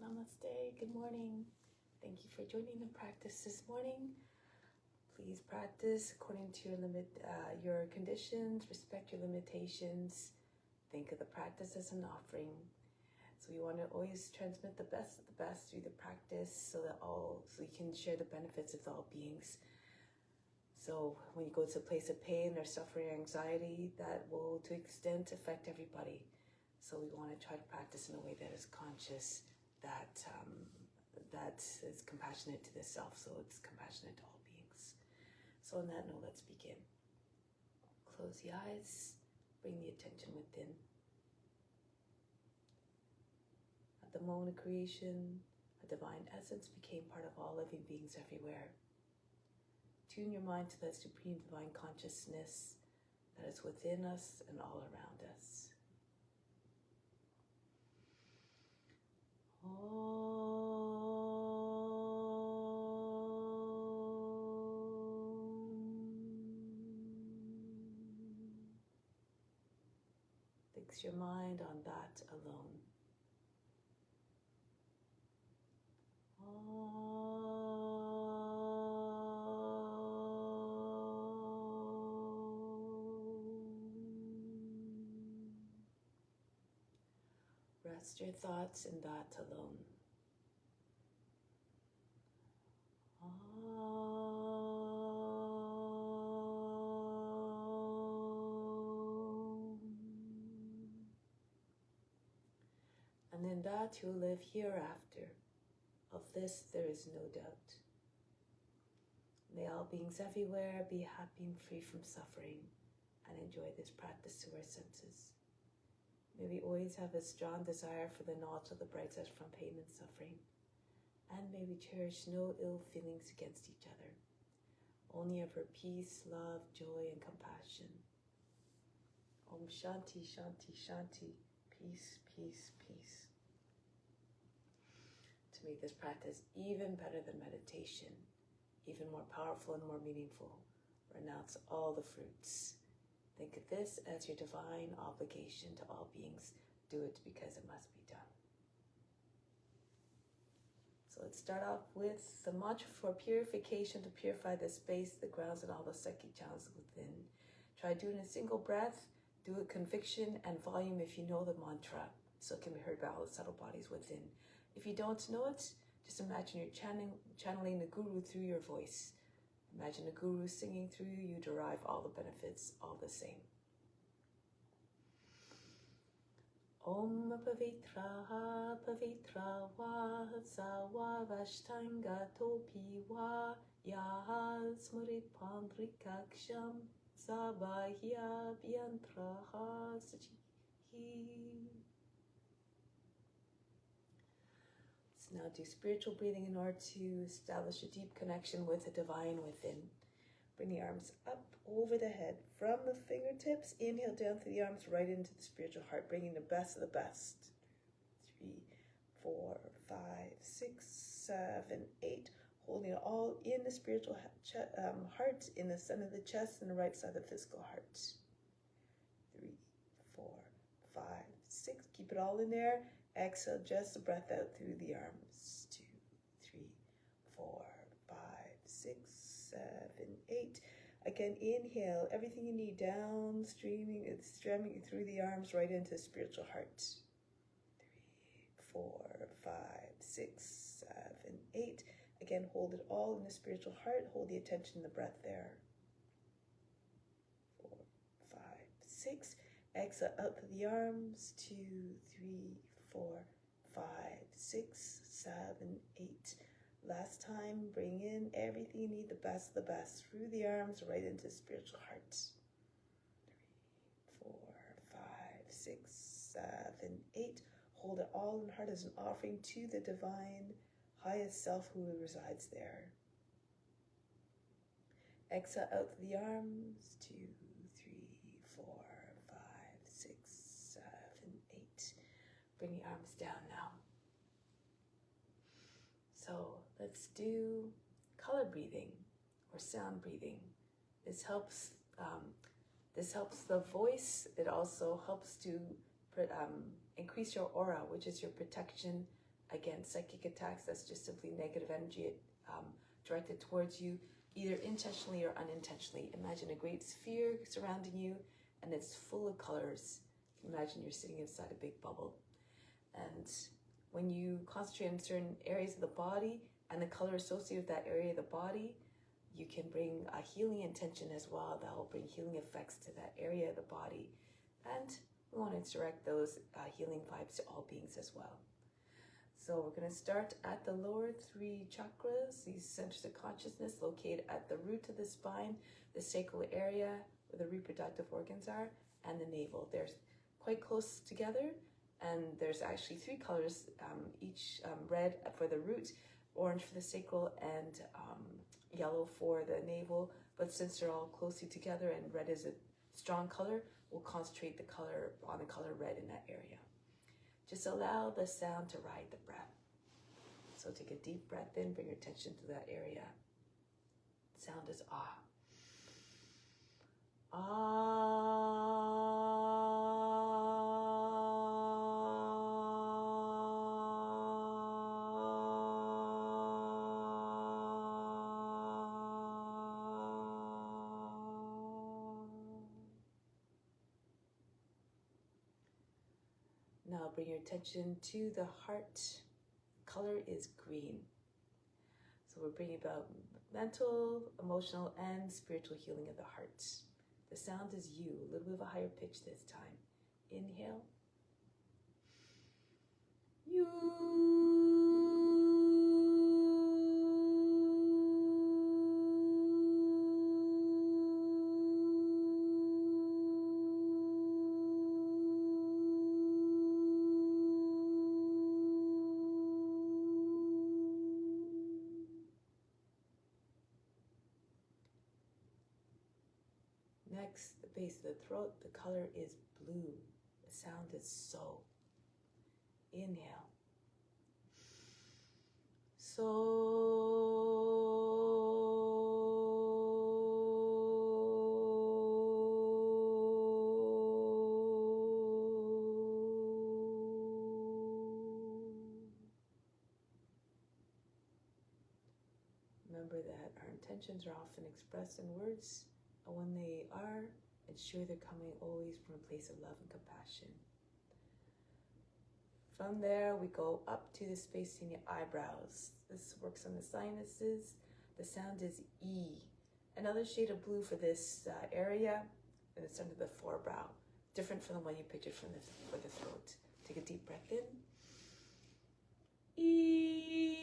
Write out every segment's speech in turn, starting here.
Namaste, good morning. Thank you for joining the practice this morning. Please practice according to your conditions, respect your limitations. Think of the practice as an offering. So we want to always transmit the best of the best through the practice so you can share the benefits with all beings. So when you go to a place of pain or suffering or anxiety, that will to extent affect everybody. So we want to try to practice in a way that is conscious, that is compassionate to the self, so it's compassionate to all beings. So on that note, let's begin. Close the eyes, bring the attention within. At the moment of creation, a divine essence became part of all living beings everywhere. Tune your mind to that supreme divine consciousness that is within us and all around us. Fix your mind on that alone. Rest your thoughts in that alone. And in that you'll live hereafter. Of this there is no doubt. May all beings everywhere be happy and free from suffering and enjoy this practice to our senses. May we always have a strong desire for the knowledge of the bright side from pain and suffering. And may we cherish no ill feelings against each other. Only ever peace, love, joy, and compassion. Om Shanti, Shanti, Shanti. Peace, peace, peace. To make this practice even better than meditation, even more powerful and more meaningful, renounce all the fruits. Think of this as your divine obligation to all beings. Do it because it must be done. So let's start off with the mantra for purification to purify the space, the grounds, and all the psychic channels within. Try doing a single breath. Do it conviction and volume if you know the mantra, so it can be heard by all the subtle bodies within. If you don't know it, just imagine you're channeling the Guru through your voice. Imagine the Guru singing through you. You derive all the benefits all the same. Om Pavitra Pavitra Va Sawa Vashtanga Topi Va Yaha Smurit Pandrikaksham Sabahya Byantraha Sachihi. Let's now do spiritual breathing in order to establish a deep connection with the divine within. Bring the arms up over the head from the fingertips. Inhale down through the arms right into the spiritual heart, bringing the best of the best. 3, 4, 5, 6, 7, 8. Holding it all in the spiritual heart, in the center of the chest and the right side of the physical heart. 3, 4, 5, 6. Keep it all in there. Exhale, just the breath out through the arms. 2, 3, 4, 5, 6, 7, 8. Again, inhale everything you need down, streaming through the arms right into the spiritual heart. 3, 4, 5, 6, 7, 8. Again, hold it all in the spiritual heart. Hold the attention in the breath there. 4, 5, 6. Exhale out through the arms. 2, 3, 4, 5, 6, 7, 8. Last time, bring in everything you need, the best of the best, through the arms, right into spiritual heart. 3, 4, 5, 6, 7, 8. Hold it all in the heart as an offering to the divine highest self who resides there. Exhale out through the arms. 2, 3, 4, 5, 6, 7, 8. Bring the arms down now. So let's do color breathing or sound breathing. This helps the voice. It also helps to increase your aura, which is your protection Again, psychic attacks, that's just simply negative energy directed towards you, either intentionally or unintentionally. Imagine a great sphere surrounding you, and it's full of colors. Imagine you're sitting inside a big bubble. And when you concentrate on certain areas of the body and the color associated with that area of the body, you can bring a healing intention as well that will bring healing effects to that area of the body. And we want to direct those healing vibes to all beings as well. So we're going to start at the lower 3 chakras, these centers of consciousness located at the root of the spine, the sacral area where the reproductive organs are, and the navel. They're quite close together, and there's actually 3 colors, each red for the root, orange for the sacral, and yellow for the navel. But since they're all closely together and red is a strong color, we'll concentrate the color on the color red in that area. Just allow the sound to ride the breath. So take a deep breath in, bring your attention to that area. Sound is ah. Now bring your attention to the heart. Color is green. So we're bringing about mental, emotional, and spiritual healing of the heart. The sound is you, a little bit of a higher pitch this time. Inhale. You. Next, the base of the throat, the color is blue. The sound is so. Inhale. So. Remember that our intentions are often expressed in words. And when they are, ensure they're coming always from a place of love and compassion. From there, we go up to the space in your eyebrows. This works on the sinuses. The sound is E. Another shade of blue for this area, and it's under the forebrow. Different from the one you pictured for the throat. Take a deep breath in. E.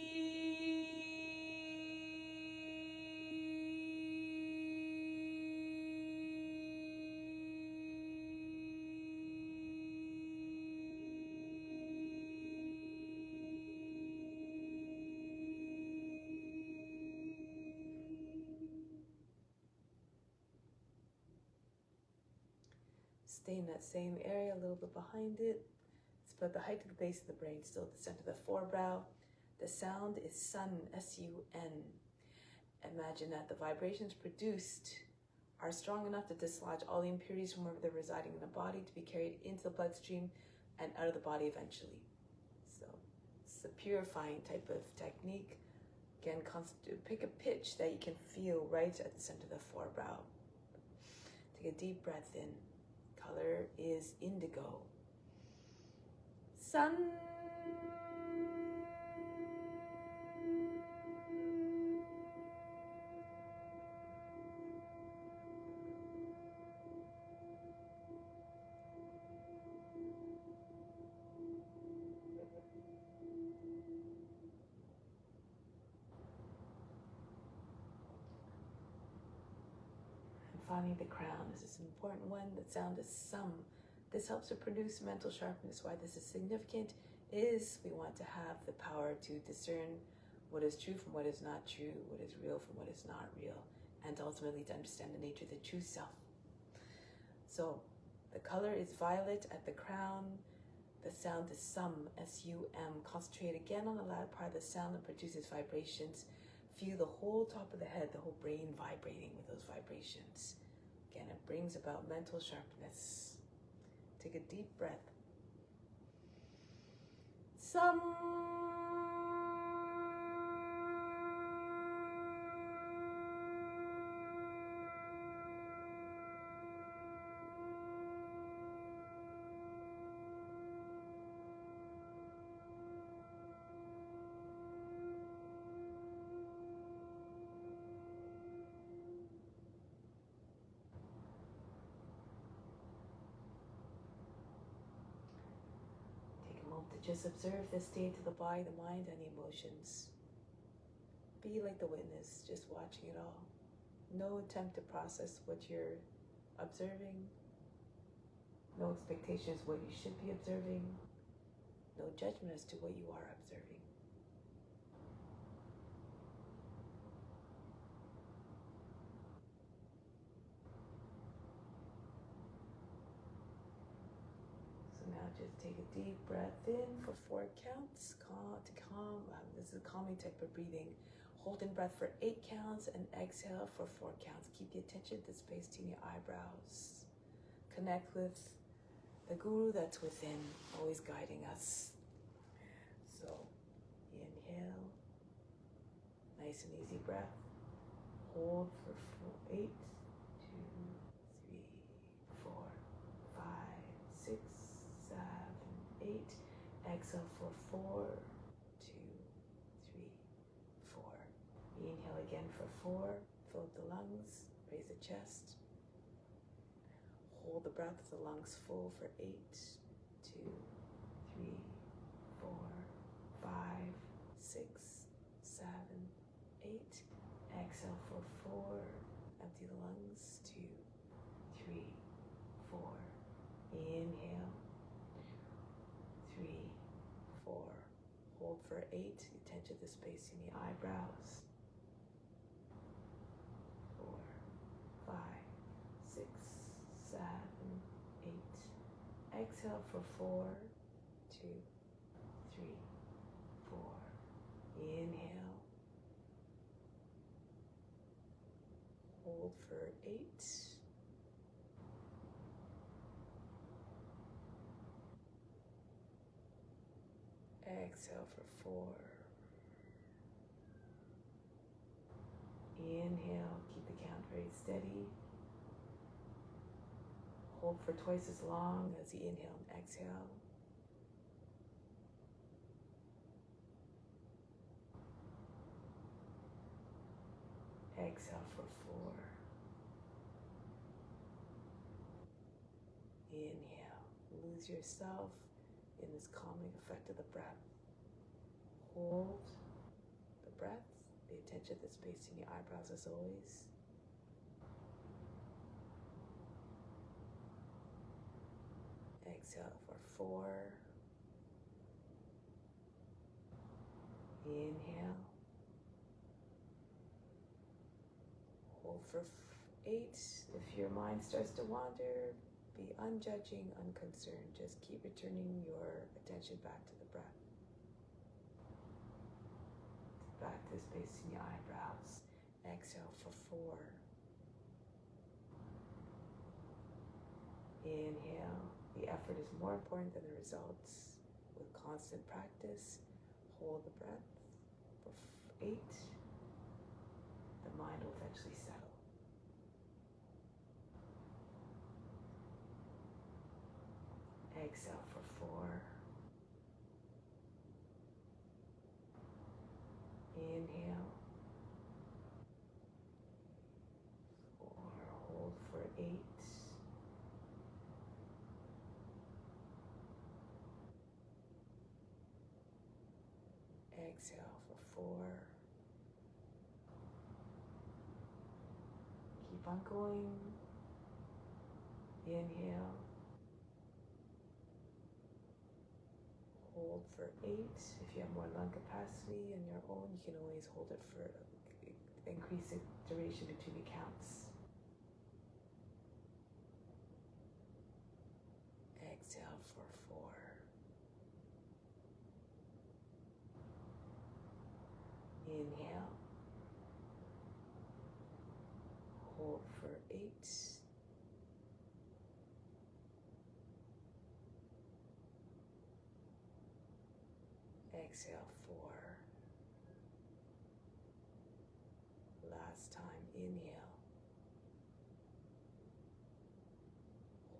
Stay in that same area, a little bit behind it. It's about the height of the base of the brain, still at the center of the forebrow. The sound is sun, S-U-N. Imagine that the vibrations produced are strong enough to dislodge all the impurities from wherever they're residing in the body to be carried into the bloodstream and out of the body eventually. So it's a purifying type of technique. Again, pick a pitch that you can feel right at the center of the forebrow. Take a deep breath in. Color is indigo. Sun. Finally, the crown. This is an important one. The sound is sum. This helps to produce mental sharpness. Why this is significant is we want to have the power to discern what is true from what is not true, what is real from what is not real, and ultimately to understand the nature of the true self. So the color is violet at the crown. The sound is sum, S-U-M. Concentrate again on the latter part of the sound that produces vibrations. Feel the whole top of the head, the whole brain vibrating with those vibrations. Again, it brings about mental sharpness. Take a deep breath. Sum. to just observe the state of the body, the mind, and the emotions. Be like the witness, just watching it all. No attempt to process what you're observing. No expectations what you should be observing. No judgment as to what you are observing. So now just take a deep breath in for 4 counts. This is a calming type of breathing. Hold in breath for 8 counts and exhale for 4 counts. Keep the attention to the space between your eyebrows. Connect with the guru that's within, always guiding us. So inhale, nice and easy breath. Hold for 8, 2, 3, 4, 5, 6, 7, 8. Exhale for 4, 2, 3, 4. Inhale again for 4. Fill up the lungs, raise the chest. Hold the breath with the lungs full for 8, 2, 3, 4, 5, 6, 7, 8. Exhale for 4. Empty the lungs. 2, 3, 4. Inhale. 3, 4. Hold for 8. Attention to the space in the eyebrows. 4, 5, 6, 7, 8. Exhale for 4, 2, 3, 4. Inhale. Hold for 8. Exhale for 4. Inhale, keep the count very steady. Hold for twice as long as the inhale and exhale. Exhale for 4. Inhale. Lose yourself in this calming effect of the breath. Hold the breath. Pay attention to the space in your eyebrows as always. Exhale for 4. Inhale. Hold for 8. If your mind starts to wander, be unjudging, unconcerned. Just keep returning your attention back to the breath. Back to the space in your eyebrows. Exhale for 4. Inhale. The effort is more important than the results. With constant practice, hold the breath for 8. The mind will eventually settle. Exhale for 4. Inhale. 4. Hold for 8. Exhale for 4. Keep on going. Inhale. Hold for 8. If you have more lung capacity on your own, you can always hold it for increase the duration between the counts. Exhale for 4. Inhale. Hold for 8. Exhale 4. Last time, inhale.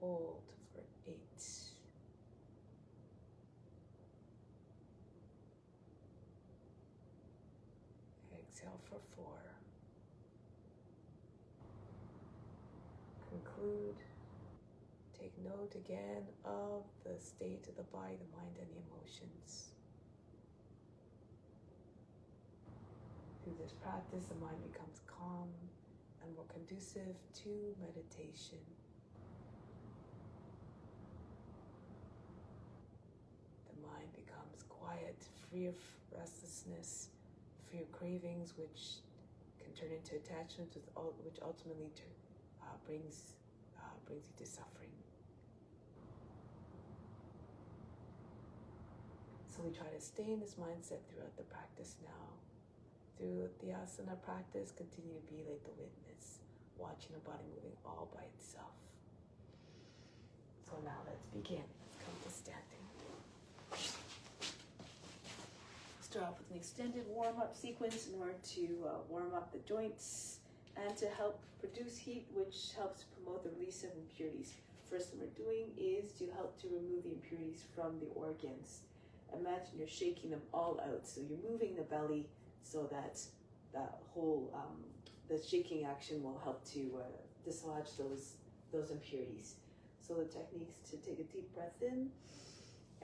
Hold for 8. Exhale for 4. Conclude. Take Take note again of the state of the body, the mind, and the emotions. Through this practice, the mind becomes calm and more conducive to meditation. The mind becomes quiet, free of restlessness, free of cravings, which can turn into attachments, which ultimately brings you to suffering. So we try to stay in this mindset throughout the practice now. Through the asana practice, continue to be like the witness, watching the body moving all by itself. So now let's begin. Let's come to standing. Start off with an extended warm-up sequence in order to warm up the joints and to help produce heat, which helps promote the release of impurities. First thing we're doing is to help to remove the impurities from the organs. Imagine you're shaking them all out. So you're moving the belly so that that whole, the shaking action will help to dislodge those impurities. So the techniques to take a deep breath in,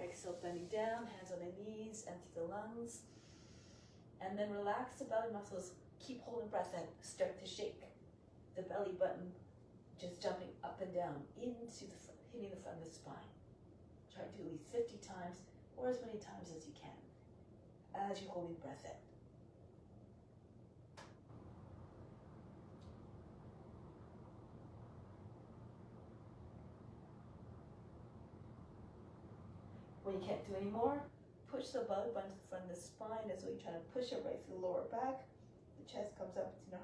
exhale, bending down, hands on the knees, empty the lungs, and then relax the belly muscles. Keep holding breath in, start to shake. The belly button just jumping up and down into the front, hitting the front of the spine. Try to do at least 50 times or as many times as you can as you're holding breath in. When you can't do any more, push the belly button to the front of the spine as though you're trying to push it right through the lower back. The chest comes up between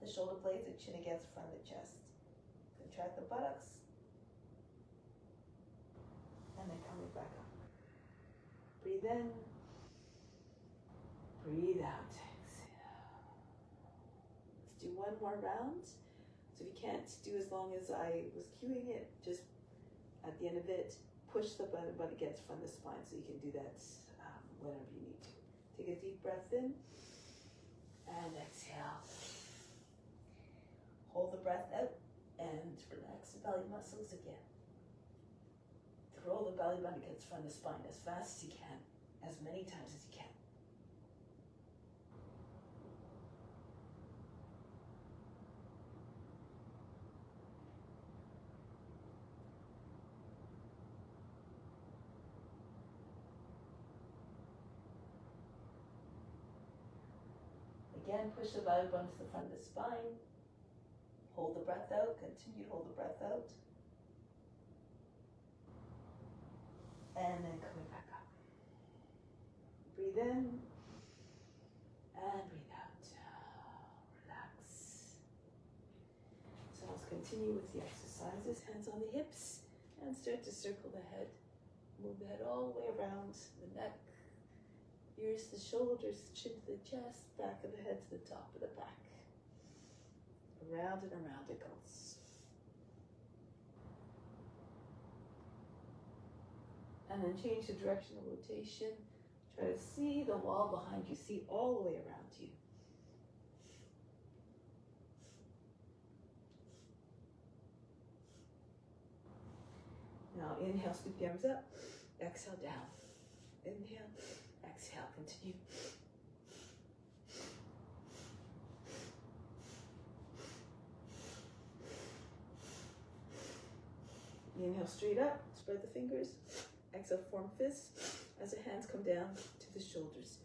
the shoulder blades, the chin against the front of the chest. Contract the buttocks. And then coming back up. Breathe in. Breathe out. Exhale. Let's do one more round. So if you can't do as long as I was cueing it, just at the end of it, push the butt against the front of the spine, so you can do that whenever you need to. Take a deep breath in and exhale. Hold the breath out and relax the belly muscles again. Throw the belly button against the front of the spine as fast as you can, as many times as you can. Again, push the belly button to the front of the spine. Hold the breath out. Continue to hold the breath out. And then coming back up. Breathe in. And breathe out. Relax. So let's continue with the exercises. Hands on the hips. And start to circle the head. Move the head all the way around the neck. Ears to the shoulders, chin to the chest, back of the head to the top of the back. Around and around it goes. And then change the direction of rotation. Try to see the wall behind you, see all the way around you. Now inhale, scoop the arms up. Exhale, down. Inhale. Exhale, continue. Inhale straight up, spread the fingers. Exhale, form fists as the hands come down to the shoulders.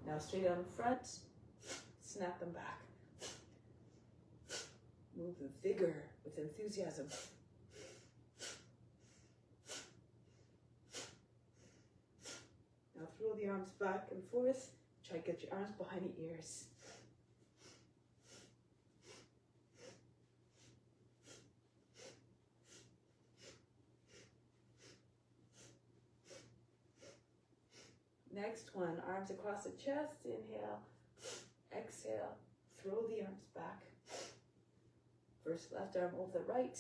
Now straight out in front, snap them back. Move with vigor, with enthusiasm. Now throw the arms back and forth. Try to get your arms behind the ears. Next one, arms across the chest. Inhale, exhale, throw the arms back. First left arm over the right,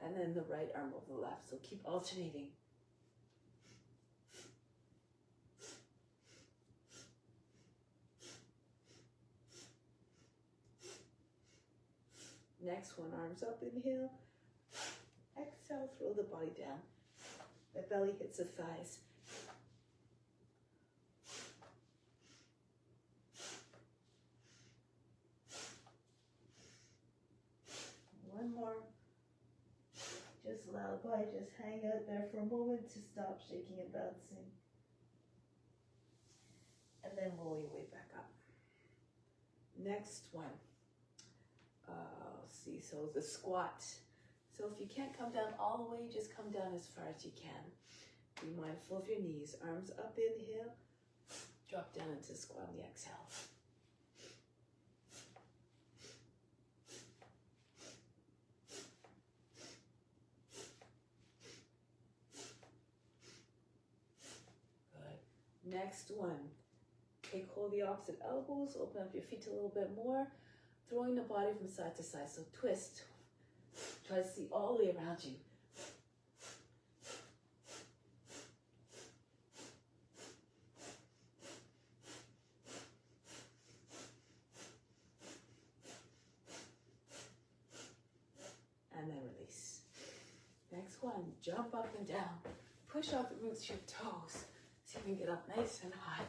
and then the right arm over the left. So keep alternating. Next one, arms up, inhale. Exhale, throw the body down. The belly hits the thighs. One more. Just allow the body just hang out there for a moment to stop shaking and bouncing. And then roll your way back up. Next one. Let's see, so the squat. So if you can't come down all the way, just come down as far as you can. Be mindful of your knees. Arms up, inhale. Drop down into the squat on the exhale. Good. Next one. Take hold of the opposite elbows. Open up your feet a little bit more. Throwing the body from side to side. So twist. Try to see all the way around you. And then release. Next one, jump up and down. Push out the roots of your toes. See if you can get up nice and high.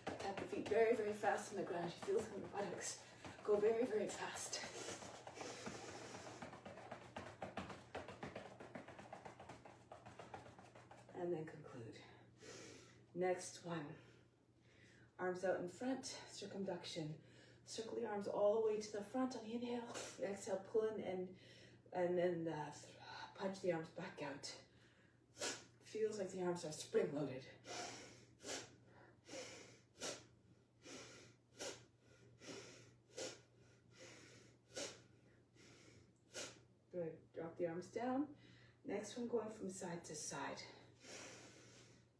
Tap the feet very, very fast on the ground. You feel some of the buttocks go very, very fast. And then conclude. Next one. Arms out in front, circumduction. Circle the arms all the way to the front on the inhale. Exhale, pull in and then punch the arms back out. Feels like the arms are spring-loaded. Good. Drop the arms down. Next one, going from side to side.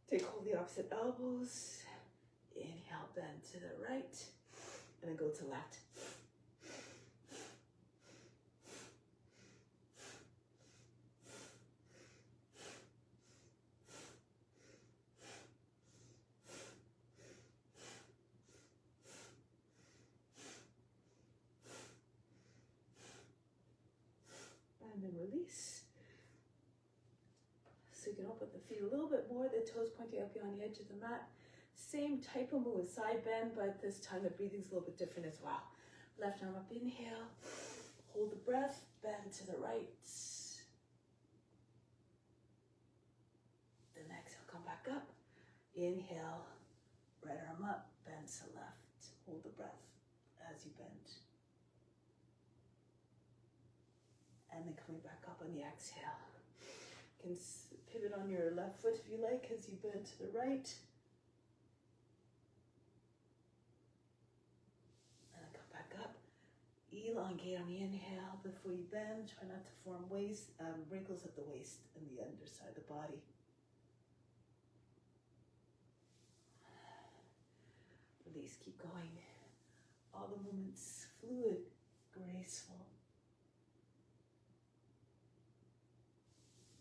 Take hold of the opposite elbows. Inhale, bend to the right, and then go to left. And then release. So you can open the feet a little bit more, the toes pointing up beyond the edge of the mat. Same type of move, side bend, but this time the breathing's a little bit different as well. Left arm up, inhale. Hold the breath, bend to the right. Then exhale, come back up. Inhale, right arm up, bend to left. Hold the breath as you bend. And then coming back up on the exhale. You can pivot on your left foot if you like as you bend to the right. And then come back up. Elongate on the inhale before you bend. Try not to form wrinkles at the waist and the underside of the body. Release, keep going. All the movements fluid, graceful.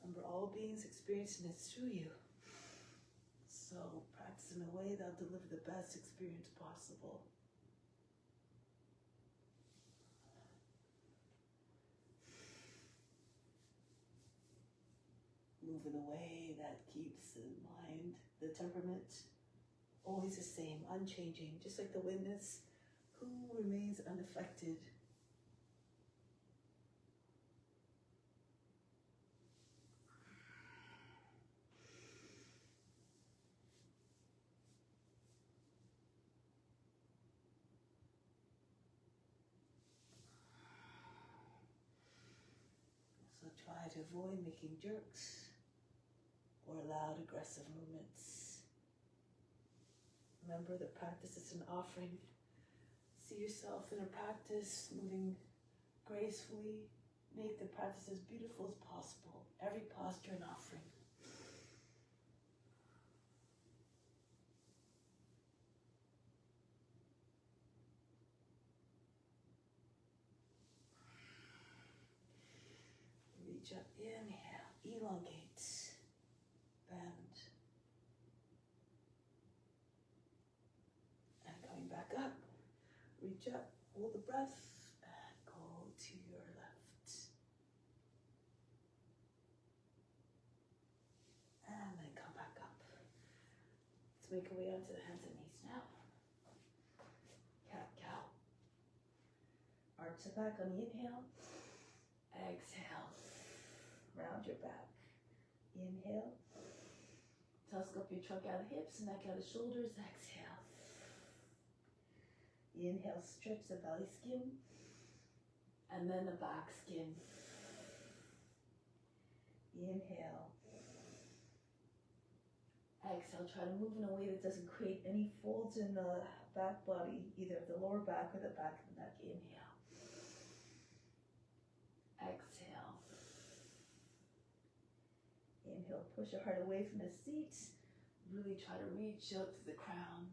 Remember, all beings experiencing it through you. So practice in a way that'll deliver the best experience possible. Move in a way that keeps the mind, the temperament, always the same, unchanging, just like the witness who remains unaffected. So try to avoid making jerks or loud, aggressive movements. Remember that practice is an offering. See yourself in a practice moving gracefully. Make the practice as beautiful as possible. Every posture an offering. Reach up, inhale, elongate. hold the breath, and go to your left. And then come back up. Let's make our way onto the hands and knees now. Cat-cow. Arch the back on the inhale. Exhale. Round your back. Inhale. Telescope your trunk out of the hips, neck out of the shoulders. Exhale. Inhale, stretch the belly skin. And then the back skin. Inhale. Exhale, try to move in a way that doesn't create any folds in the back body, either the lower back or the back of the neck. Inhale. Exhale. Inhale, push your heart away from the seat. Really try to reach out to the crown.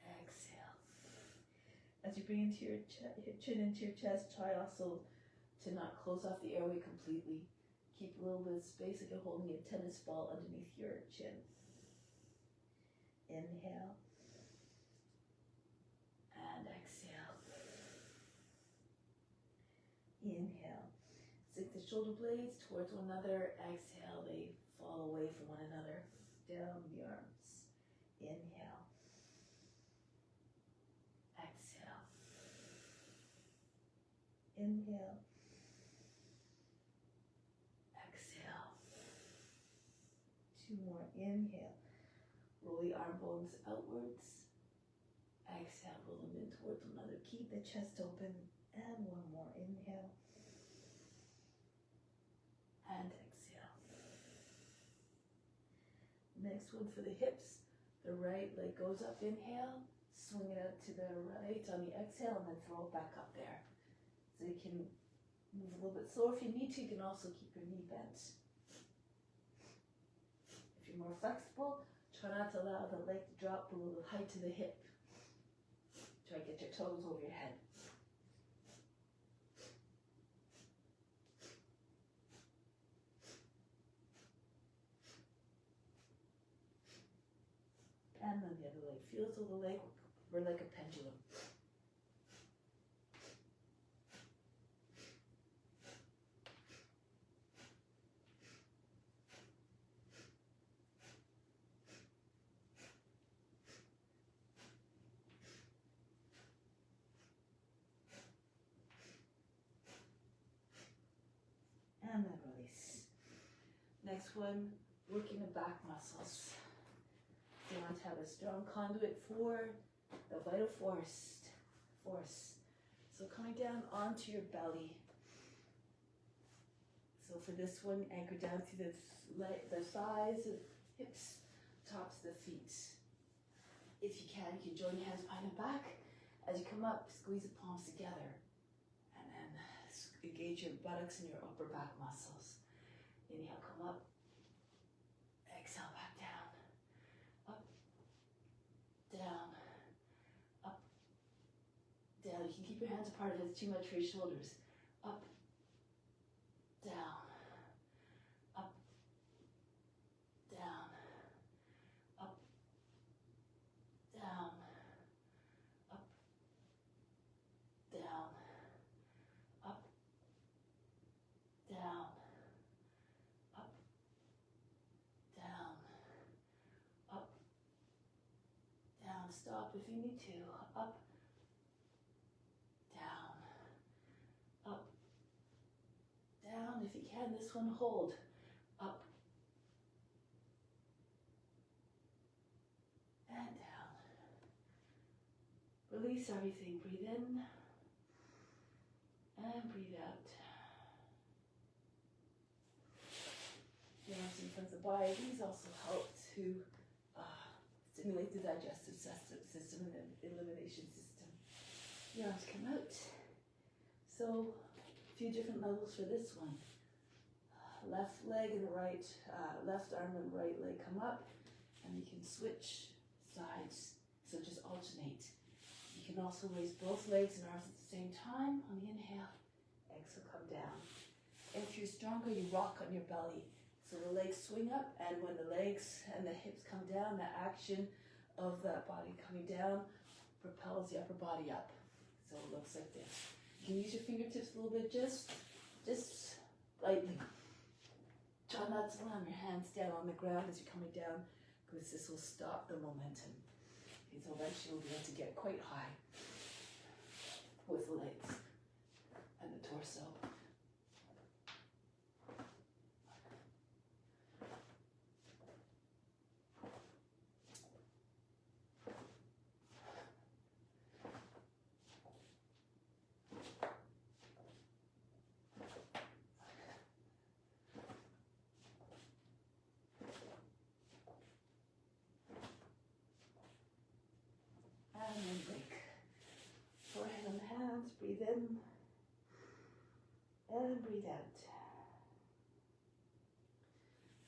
Exhale. As you bring into your chin into your chest, try also to not close off the airway completely. Keep a little bit of space like you're holding a tennis ball underneath your chin. Inhale. And exhale. Inhale. Sink the shoulder blades towards one another. Exhale, they fall away from one another. Down the arms. Inhale. Exhale. Inhale. Exhale. Two more. Inhale. Roll the arm bones outwards. Exhale, roll them in towards one another. Keep the chest open. And one more. Inhale. And exhale. Next one for the hips. The right leg goes up. Inhale. Swing it out to the right on the exhale and then throw it back up there. So you can move a little bit slower if you need to. You can also keep your knee bent. If you're more flexible, try not to allow the leg to drop below the height of the hip. Try to get your toes over your head. And then the other leg. Feel as though the leg were like a pendulum. And then release. Next one, working the back muscles. You want to have a strong conduit for the vital force. So coming down onto your belly. So for this one, anchor down to the thighs, hips, tops of the feet. If you can join your hands behind the back. As you come up, squeeze the palms together. And then engage your buttocks and your upper back muscles. Inhale, come up. Exhale, back down. Up, down, up, down. You can keep your hands apart if it's too much for your shoulders. Up, down, up, down, up, down, up, down, up, down, up, down, up, down. Stop if you need to. Up, down, up, down. If you can, this one hold. Up, and down. Release everything. Breathe in and breathe out. The arms in front of the body. These also help to stimulate the digestive system and the elimination system. The arms come out. So a few different levels for this one. Left leg and the right, left arm and right leg come up, and you can switch sides. So just alternate. You can also raise both legs and arms at the same time on the inhale. Exhale, come down. And if you're stronger, you rock on your belly. So the legs swing up, and when the legs and the hips come down, the action of the body coming down propels the upper body up. So it looks like this. You can use your fingertips a little bit, just lightly. Try not to slam your hands down on the ground as you're coming down, because this will stop the momentum. And so eventually you'll be able to get quite high with the legs and the torso. And then break. Forehead on the hands, breathe in and breathe out.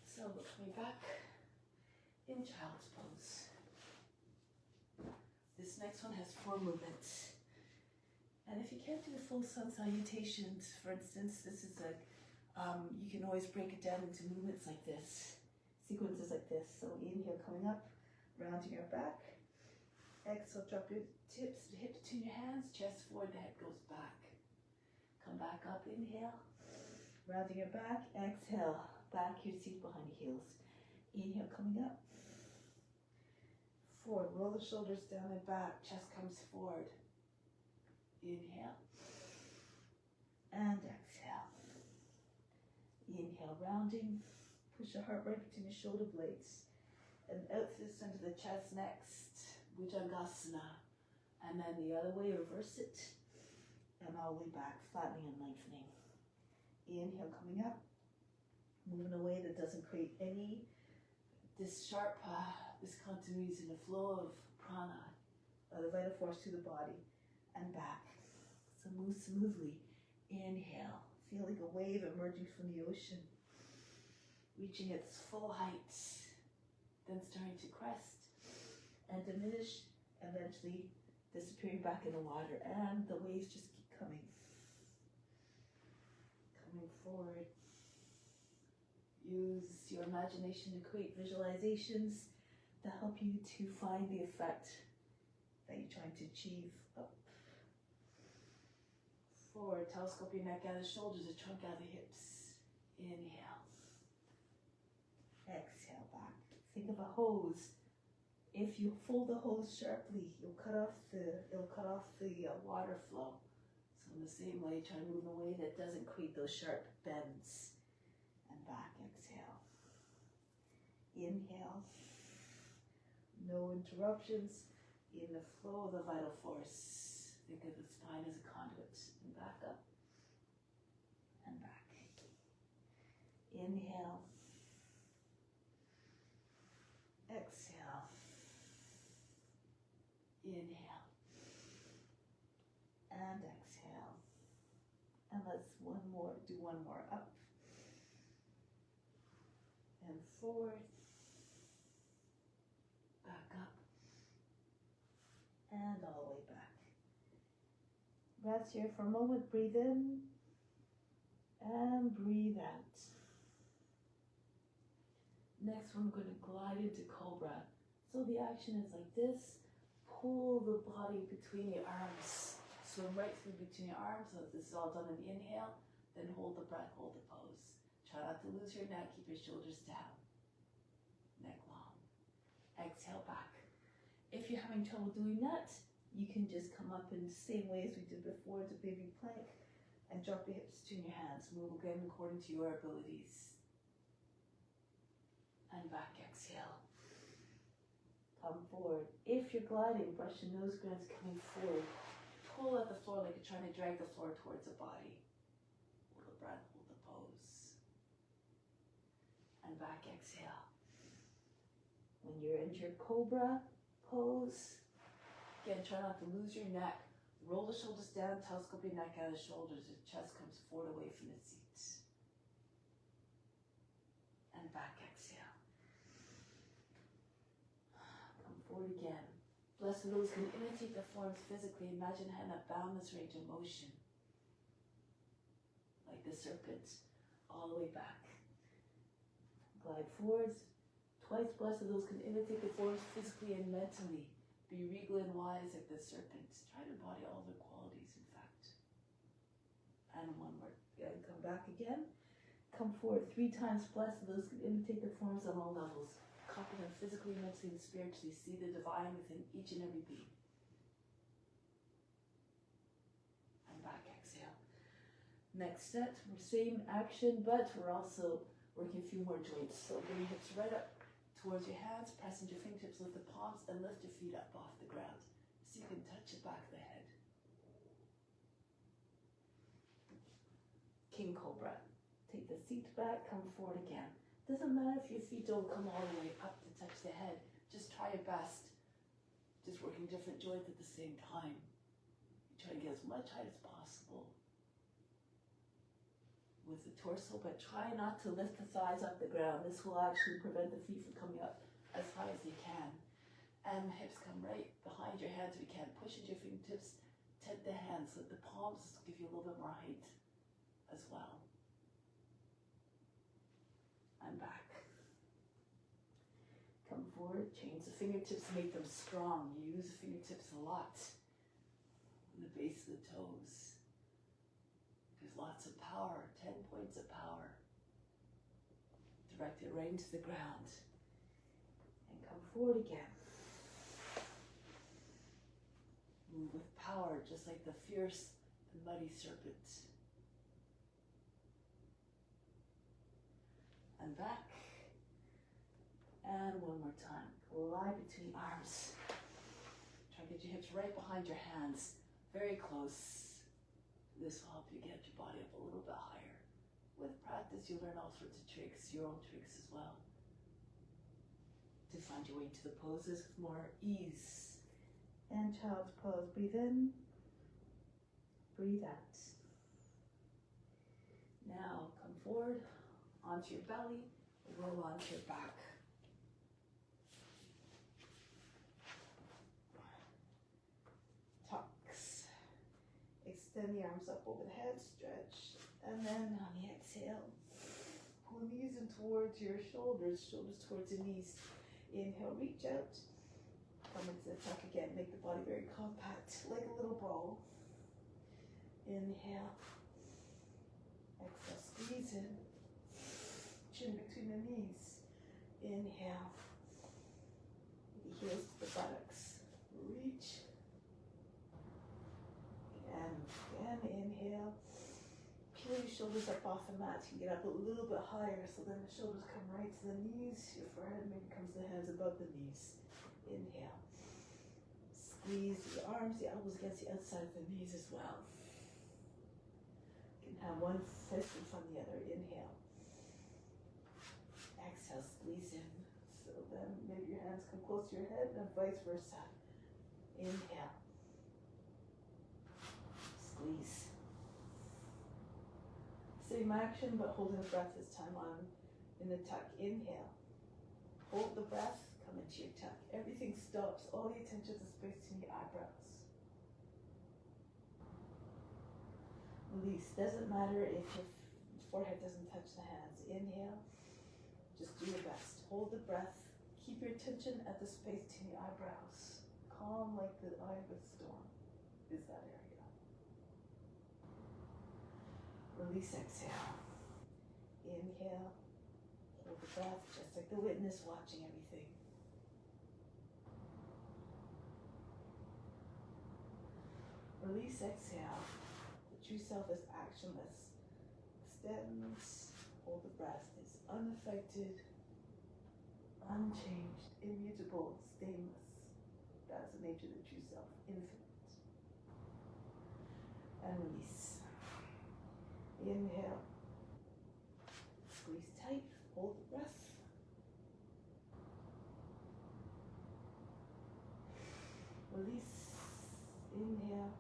So we're coming back in child's pose. This next one has 4 movements. And if you can't do the full sun salutations, for instance, this is a, you can always break it down into movements like this, sequences like this. So inhale, coming up, rounding your back. Exhale, drop your hips between your hands, chest forward, the head goes back. Come back up, inhale, rounding your back, exhale, back your seat behind your heels. Inhale, coming up, forward, roll the shoulders down and back, chest comes forward. Inhale, and exhale. Inhale, rounding, push your heart right between your shoulder blades, and out through the center of the chest next. Bhujangasana, and then the other way, reverse it, and all the way back, flattening and lengthening. Inhale, coming up, moving away that doesn't create any discontinuities in the flow of prana, the vital force to the body, and back. So move smoothly. Inhale, feel like a wave emerging from the ocean, reaching its full height, then starting to crest and diminish, eventually disappearing back in the water, and the waves just keep coming forward. Use your imagination to create visualizations that help you to find the effect that you're trying to achieve. Up, forward, telescope your neck out of the shoulders, the trunk out of the hips. Inhale, exhale, back. Think of a hose. If you fold the hose sharply, it'll cut off the water flow. So in the same way, try to move in a way that doesn't create those sharp bends. And back, exhale. Inhale. No interruptions in the flow of the vital force. Think of the spine as a conduit. And back up. And back. Inhale. Exhale. Inhale and exhale, and let's do one more up and forward, back up and all the way back. Rest here for a moment, breathe in and breathe out. Next one, we're going to glide into cobra. So the action is like this. Pull the body between your arms. Swim right through between your arms. So this is all done in the inhale. Then hold the breath, hold the pose. Try not to lose your neck. Keep your shoulders down. Neck long. Exhale back. If you're having trouble doing that, you can just come up in the same way as we did before to baby plank and drop your hips between your hands. Move again according to your abilities. And back, exhale. Come forward. If you're gliding, brush your nose glands coming forward. Pull at the floor like you're trying to drag the floor towards the body. Hold the breath, hold the pose. And back, exhale. When you're in your cobra pose, again, try not to lose your neck. Roll the shoulders down, telescope your neck out of the shoulders. The chest comes forward away from the seat. And back, exhale. Forward again. Blessed those who can imitate the forms physically. Imagine having a boundless range of motion. Like the serpent. All the way back. Glide forwards. Twice blessed those who can imitate the forms physically and mentally. Be regal and wise like the serpent. Try to embody all the qualities, in fact. And one more. Again, come back again. Come forward 3 times plus. Those can imitate the forms on all levels. Copy them physically, mentally, and spiritually. See the divine within each and every being. And back, exhale. Next set, same action, but we're also working a few more joints. So bring your hips right up towards your hands, press into your fingertips, lift the palms, and lift your feet up off the ground so you can touch the back of the head. King Cobra. Take the seat back, come forward again. Doesn't matter if your feet don't come all the way up to touch the head. Just try your best. Just working different joints at the same time. You try to get as much height as possible with the torso, but try not to lift the thighs off the ground. This will actually prevent the feet from coming up as high as they can. And the hips come right behind your hands if you can. Push into your fingertips, tent the hands, let the palms give you a little bit more height as well. And back. Come forward, change the fingertips, make them strong. Use the fingertips a lot on the base of the toes. There's lots of power, 10 points of power. Direct it right into the ground. And come forward again. Move with power, just like the fierce and muddy serpent. And back. And one more time. Lie between arms. Try to get your hips right behind your hands. Very close. This will help you get your body up a little bit higher. With practice, you'll learn all sorts of tricks, your own tricks as well, to find your way into the poses with more ease. And child's pose. Breathe in, breathe out. Now come forward, onto your belly, roll onto your back. Tucks. Extend the arms up over the head, stretch. And then on the exhale, pull the knees in towards your shoulders, shoulders towards the knees. Inhale, reach out. Come into the tuck again, make the body very compact, like a little ball. Inhale. Exhale, squeeze in. Chin between the knees. Inhale. The heels to the buttocks. Reach. And inhale. Peel your shoulders up off the mat. You can get up a little bit higher, so then the shoulders come right to the knees. Your forehead maybe comes to the hands above the knees. Inhale. Squeeze the arms, the elbows against the outside of the knees as well. You can have one fist in front of the other. Inhale. Exhale, squeeze in. So then maybe your hands come close to your head and vice versa. Inhale. Squeeze. Same action, but holding the breath this time on in the tuck. Inhale. Hold the breath. Come into your tuck. Everything stops. All the attention is spaced in your eyebrows. Release. Doesn't matter if your forehead doesn't touch the hands. Inhale. Just do your best. Hold the breath. Keep your attention at the space between your eyebrows. Calm like the eye of a storm is that area. Release, exhale. Inhale. Hold the breath, just like the witness watching everything. Release, exhale. The true self is actionless. Extends. Hold the breath. Is unaffected, unchanged, immutable, stainless. That's the nature of the true self. Infinite. And release. Inhale. Squeeze tight. Hold the breath. Release. Inhale.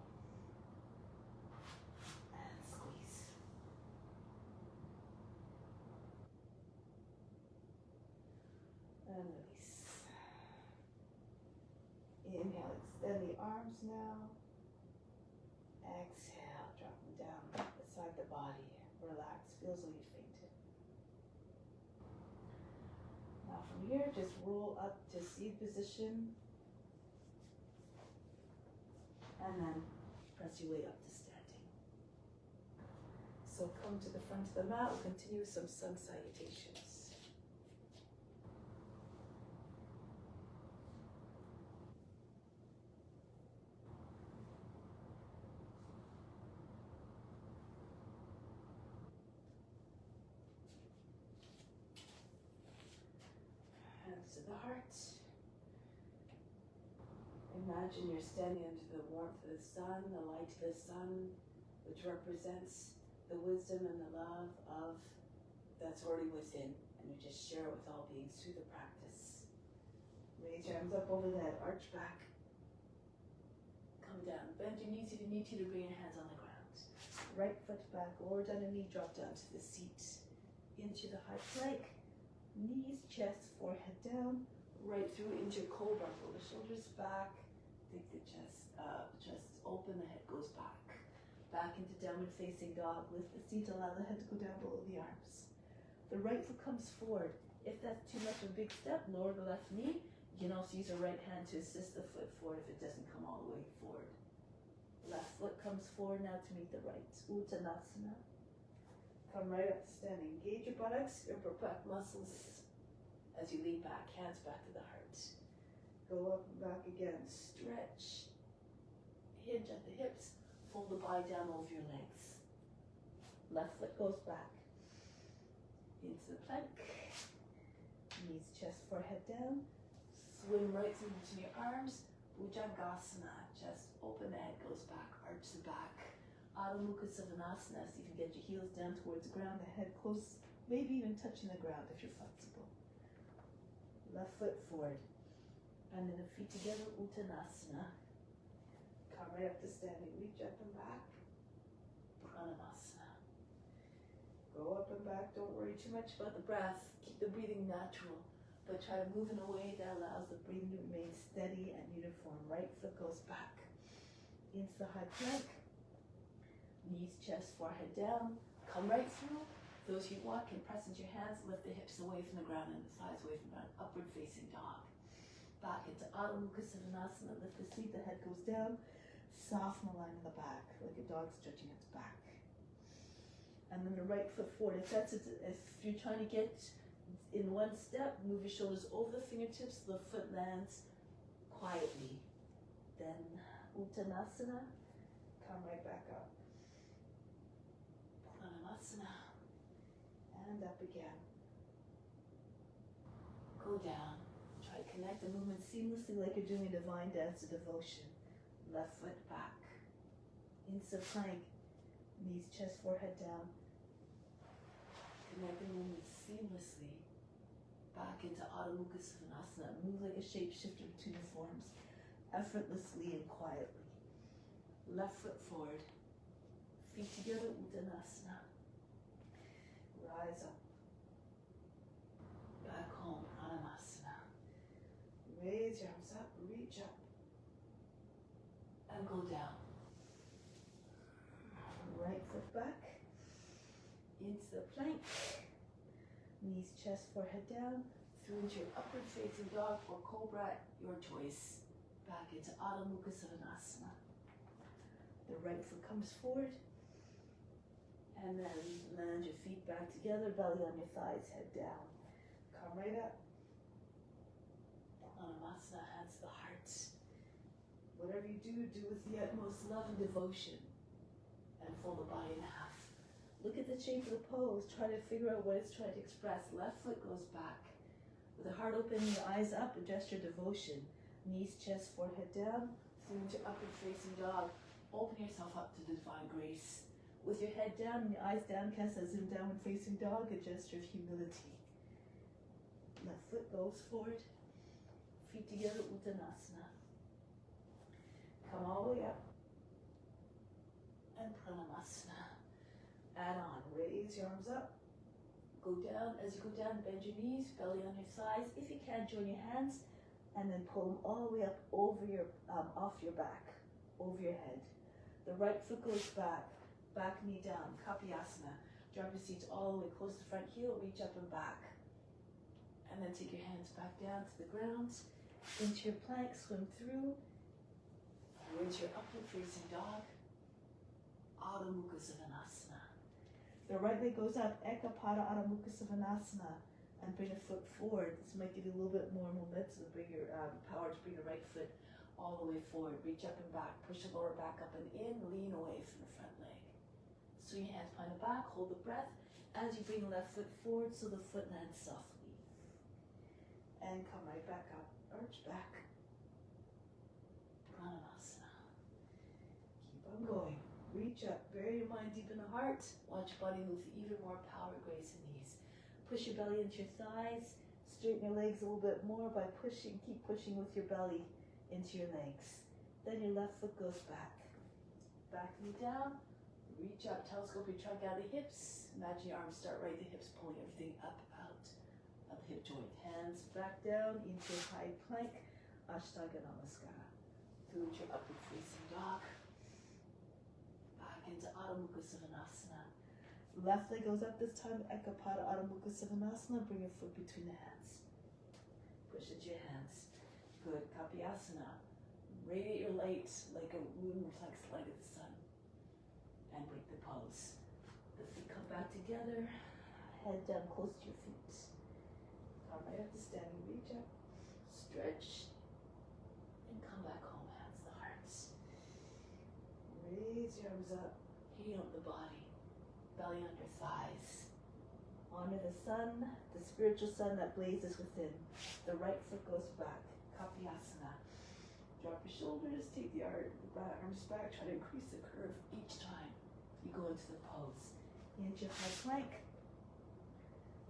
And squeeze. And release. Inhale. Extend the arms now. Exhale. Drop them down beside the body. Relax. Feels like you fainted. Now from here, just roll up to seed position. And then press your way up to standing. So come to the front of the mat. We'll continue with some sun salutations. Hands to the heart. Imagine you're standing under the warmth of the sun, the light of the sun, which represents the wisdom and the love of that's already within, and you just share it with all beings through the practice. Raise your arms up over the head, arch back, come down, bend your knees if you need to bring your hands on the ground. Right foot back, or down a knee, drop down to the seat, into the high plank, knees, chest, forehead down, right through into your cobra, pull the shoulders back, take the chest up, chest open, the head goes back. Back into downward facing dog, lift the seat, allow the head to go down below the arms. The right foot comes forward. If that's too much of a big step, lower the left knee. You can also use your right hand to assist the foot forward if it doesn't come all the way forward. Left foot comes forward now to meet the right. Uttanasana. Come right up to standing. Engage your buttocks, your upper back muscles as you lean back, hands back to the heart. Go up and back again. Stretch. Hinge at the hips. Fold the body down over your legs. Left foot goes back. Into the plank. Knees, chest, forehead down. Swim right through into your arms. Bhujangasana. Chest open, the head goes back. Arch the back. Adho Mukha Savasana. So you can get your heels down towards the ground. The head close, maybe even touching the ground if you're flexible. Left foot forward. And then the feet together. Uttanasana. Come right up to standing, reach up and back, Pranamasana. Go up and back, don't worry too much about the breath, keep the breathing natural, but try to move in a way that allows the breathing to remain steady and uniform. Right foot goes back, into the high plank, knees, chest, forehead down, come right through. Those who walk can press into your hands, lift the hips away from the ground and the thighs away from the ground, upward facing dog. Back into Adho Mukha Savasana, lift the seat, the head goes down. Soften the line in the back, like a dog stretching its back. And then the right foot forward. If you're trying to get in one step, move your shoulders over the fingertips so the foot lands quietly. Then Uttanasana, come right back up. Pranamasana, and up again. Go down. Try to connect the movement seamlessly like you're doing a divine dance of devotion. Left foot back, into plank, knees, chest, forehead down. Connect the movement seamlessly. Back into Adho Mukha Savasana. Move like a shapeshifter between the forms, effortlessly and quietly. Left foot forward, feet together, Uttanasana. Rise up. Back home, Pranamasana. Raise your arms up, reach up. And go down. Right foot back, into the plank, knees, chest, forehead down, through into your upward facing dog or cobra, your choice. Back into Adho Mukha Savasana. The right foot comes forward, and then land your feet back together, belly on your thighs, head down. Come right up. Pranamasana, hands to the heart. Whatever you do, do with the utmost love and devotion. And fold the body in half. Look at the shape of the pose. Try to figure out what it's trying to express. Left foot goes back. With the heart open, your eyes up, address your devotion. Knees, chest, forehead down. Through into upward facing dog. Open yourself up to the divine grace. With your head down and your eyes downcast as in downward facing dog, a gesture of humility. Left foot goes forward. Feet together, Uttanasana. Come all the way up. And Pranamasana. Add on. Raise your arms up. Go down. As you go down, bend your knees, belly on your thighs. If you can, join your hands. And then pull them all the way up over your, off your back, over your head. The right foot goes back. Back knee down. Kapyasana. Drop your seats all the way close to the front heel. Reach up and back. And then take your hands back down to the ground. Into your plank. Swim through. Towards your upward facing dog, Adho Mukha Svanasana. The right leg goes up, Ekapada Adho Mukha Svanasana, and bring a foot forward. This might give you a little bit more momentum to bring your power to bring the right foot all the way forward. Reach up and back, push the lower back up and in, lean away from the front leg. Swing your hands behind the back, hold the breath as you bring the left foot forward so the foot lands softly. And come right back up, arch back. Pranavasana. Keep on going. Reach up, bury your mind deep in the heart. Watch your body move with even more power, grace, and ease. Push your belly into your thighs. Straighten your legs a little bit more by pushing. Keep pushing with your belly into your legs. Then your left foot goes back. Back knee down. Reach up, telescope your trunk out of the hips. Imagine your arms start right at the hips, pulling everything up, out of the hip joint. Hands back down into a high plank. Ashtanga Namaskara. Through your upward facing dog. Back into Adho Mukha Svanasana. Left leg goes up this time. Ekapada Adho Mukha Svanasana. Bring your foot between the hands. Push into your hands. Good. Kapyasana. Radiate your light like a moon reflects the light of the sun. And break the pose. The feet come back together. Head down close to your feet. Come right up to standing. Reach up. Stretch. And come back home. Hands to hearts. Raise your arms up. Heat up the body. Belly under thighs. Honor the sun, the spiritual sun that blazes within. The right foot goes back. Kapyasana. Drop your shoulders, take the arms back, try to increase the curve each time you go into the pose. Into your high plank.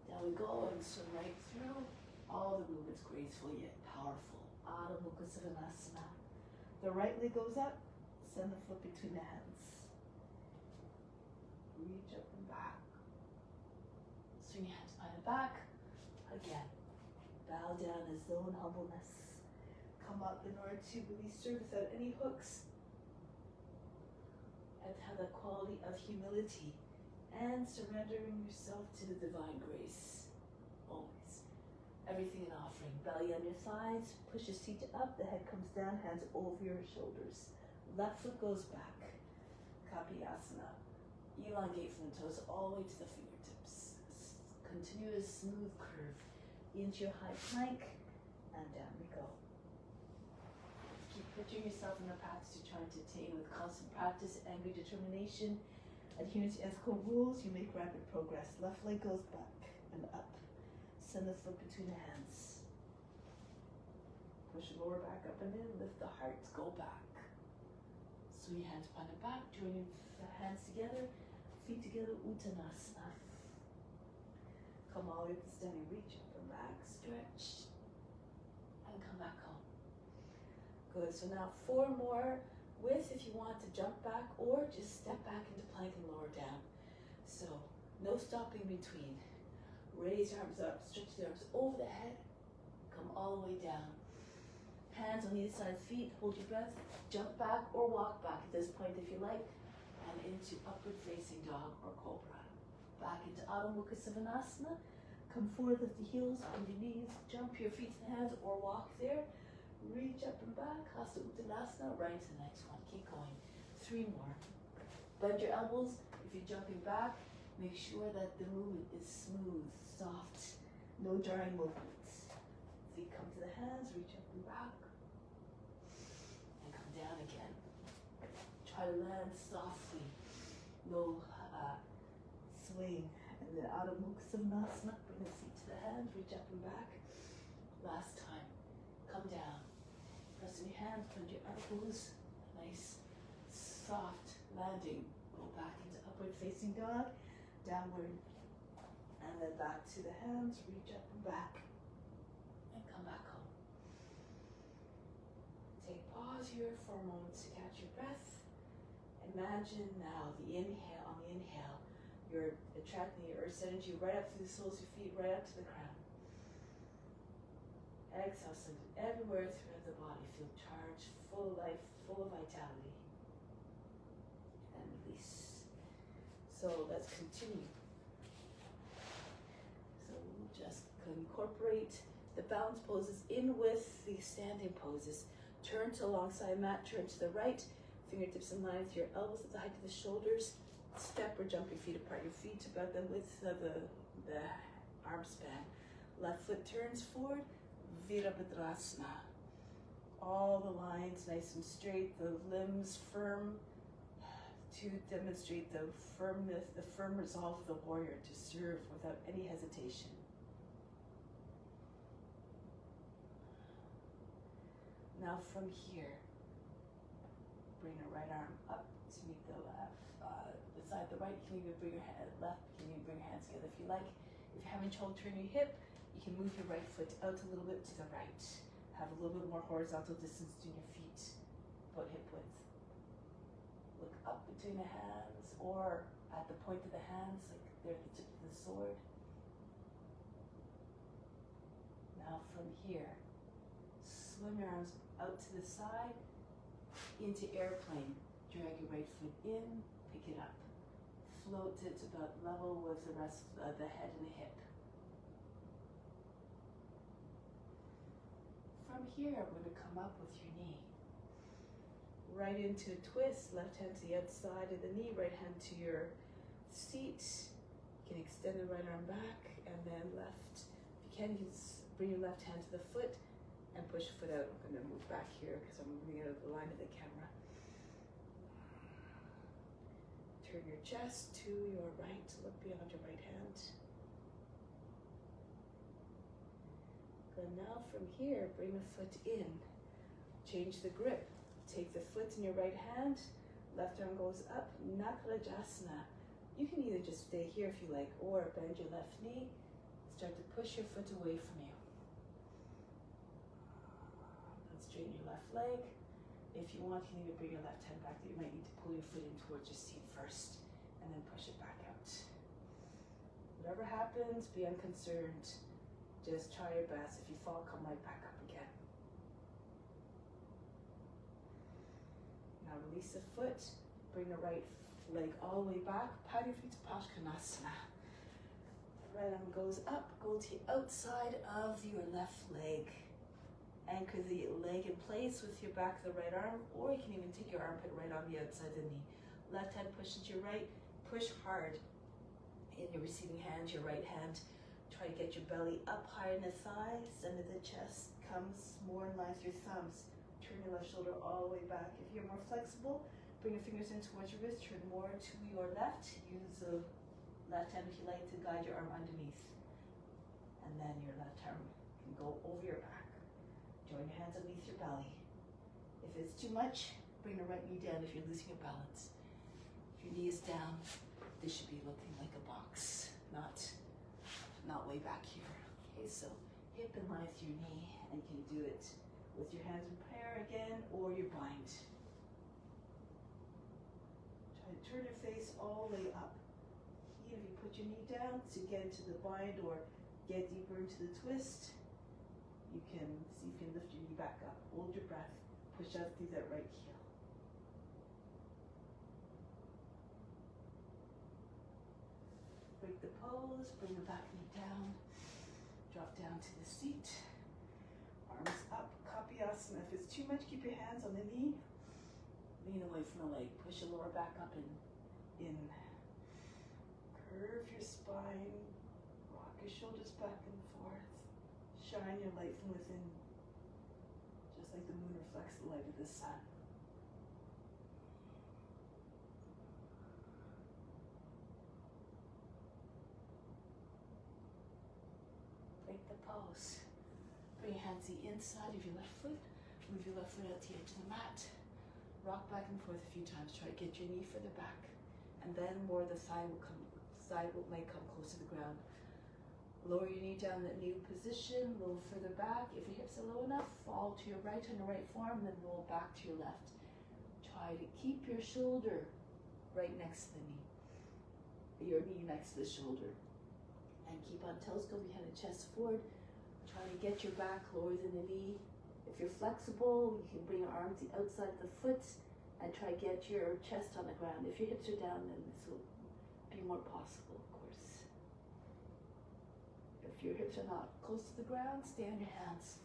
Down we go and swim right through. All the movements graceful yet powerful. Adho Mukha Svanasana. The right leg goes up, send the foot between the hands. Reach up and back. Swing your hands behind the back. Again. Bow down as though in humbleness. Come up in order to release without any hooks. And have that quality of humility and surrendering yourself to the divine grace. Always. Everything an offering. Belly on your thighs. Push your seat up. The head comes down. Hands over your shoulders. Left foot goes back. Kapyasana. Elongate from the toes all the way to the fingertips. Continuous smooth curve. Into your high plank. And down we go. Keep picturing yourself in the paths you're trying to attain with constant practice, angry determination, adherence to ethical rules. You make rapid progress. Left leg goes back and up. Send the foot between the hands. Push the lower back up and in. Lift the heart. Go back. Swing your hands behind the back. Join your hands together. Feet together. Uttanasana. Come all the way up to standing. Reach up and back. Stretch. And come back home. Good. So now 4 more with if you want to jump back or just step back into plank and lower down. So no stopping between. Raise your arms up. Stretch the arms over the head. Come all the way down. Hands on either side of the feet. Hold your breath. Jump back or walk back at this point if you like. And into upward facing dog or cobra. Back into Adho Mukha Svanasana. Come forward, lift the heels, bend your knees, jump your feet to the hands or walk there. Reach up and back, Hasta Uttanasana, right to the next one. Keep going. 3 more. Bend your elbows. If you're jumping back, make sure that the movement is smooth, soft, no jarring movements. Feet come to the hands, reach up and back, and come down again. Try to land softly, no swing. And then Adho Mukha Svanasana, bring the feet to the hands, reach up and back. Last time. Come down. Press in your hands, bend your elbows. Nice, soft landing. Go back into upward facing dog. Downward. And then back to the hands. Reach up and back. And come back home. Take pause here for a moment to catch your breath. Imagine now the inhale. On the inhale, you're attracting your earth's energy right up through the soles of your feet, right up to the crown. Exhale, send it everywhere throughout the body. Feel charged, full of life, full of vitality. And release. So let's continue. So we'll just incorporate the balance poses in with the standing poses. Turn to alongside mat, turn to the right, fingertips in line with your elbows at the height of the shoulders. Step or jump your feet apart, your feet about the width of the arm span. Left foot turns forward, Virabhadrasana. All the lines nice and straight, the limbs firm to demonstrate the firmness, the firm resolve of the warrior to serve without any hesitation. Now from here, bring the right arm up to meet the left, beside the right. You can even bring your left, you can even bring your hands together if you like. If you're having trouble turning your hip, you can move your right foot out a little bit to the right. Have a little bit more horizontal distance between your feet, about hip width. Look up between the hands or at the point of the hands, like they're at the tip of the sword. Now from here, swim your arms out to the side, into airplane. Drag your right foot in, pick it up. Float it about level with the rest of the head and the hip. From here, I'm going to come up with your knee. Right into a twist, left hand to the outside of the knee, right hand to your seat. You can extend the right arm back, and then left. If you can, you can bring your left hand to the foot and push the foot out. I'm going to move back here because I'm moving out of the line of the camera. Turn your chest to your right, look beyond your right hand. Then now from here, bring the foot in. Change the grip. Take the foot in your right hand, left arm goes up, Nakarajasana. You can either just stay here if you like, or bend your left knee, start to push your foot away from you. Then straighten your left leg. If you want, you can even bring your left hand back. You might need to pull your foot in towards your seat first, and then push it back out. Whatever happens, be unconcerned. Just try your best. If you fall, come right back up again. Now release the foot, bring the right leg all the way back, Padivita Pashkanasana. The right arm goes up, go to the outside of your left leg. Anchor the leg in place with your back of the right arm, or you can even take your armpit right on the outside of the knee. Left hand push into your right, push hard in your receiving hand, your right hand. Try to get your belly up higher in the thighs, under the chest comes more in line with your thumbs. Turn your left shoulder all the way back. If you're more flexible, bring your fingers in towards your wrist, turn more to your left. Use the left hand if you like to guide your arm underneath. And then your left arm can go over your back. Join your hands underneath your belly. If it's too much, bring the right knee down if you're losing your balance. If your knee is down, this should be looking like a box, not way back here. Okay, so hip in line with your knee, and you can do it with your hands in prayer again, or your bind. Try to turn your face all the way up. Even if you put your knee down to get into the bind or get deeper into the twist, you can see if you can lift your knee back up. Hold your breath. Push out through that right heel. Break the pose. Bring the back knee down. Drop down to the seat. Arms up. Kapiyasana. If it's too much, keep your hands on the knee. Lean away from the leg. Push your lower back up and in. Curve your spine. Rock your shoulders back and forth. Shine your light from within, just like the moon reflects the light of the sun. Break the pose. Bring your hands to the inside of your left foot. Move your left foot out to the edge of the mat. Rock back and forth a few times. Try to get your knee further back. And then more the thigh might come close to the ground. Lower your knee down in that new position, a little further back. If your hips are low enough, fall to your right on your right forearm, then roll back to your left. Try to keep your shoulder right next to the knee. Your knee next to the shoulder. And keep on toes, go behind the chest forward. Try to get your back lower than the knee. If you're flexible, you can bring your arms to the outside of the foot and try to get your chest on the ground. If your hips are down, then this will be more possible, of course. If your hips are not close to the ground, stay on your hands.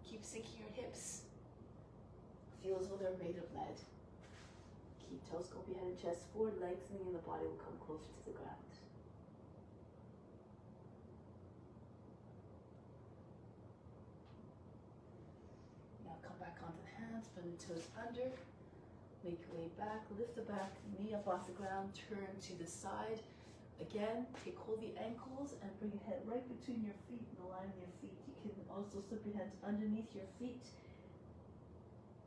Keep sinking your hips. so they're made of lead. Keep toes go behind and chest forward, lengthening, and the body will come closer to the ground. Now come back onto the hands, bend the toes under, make your way back, lift the back knee up off the ground, turn to the side. Again, take hold of the ankles and bring your head right between your feet and aligning your feet. You can also slip your hands underneath your feet.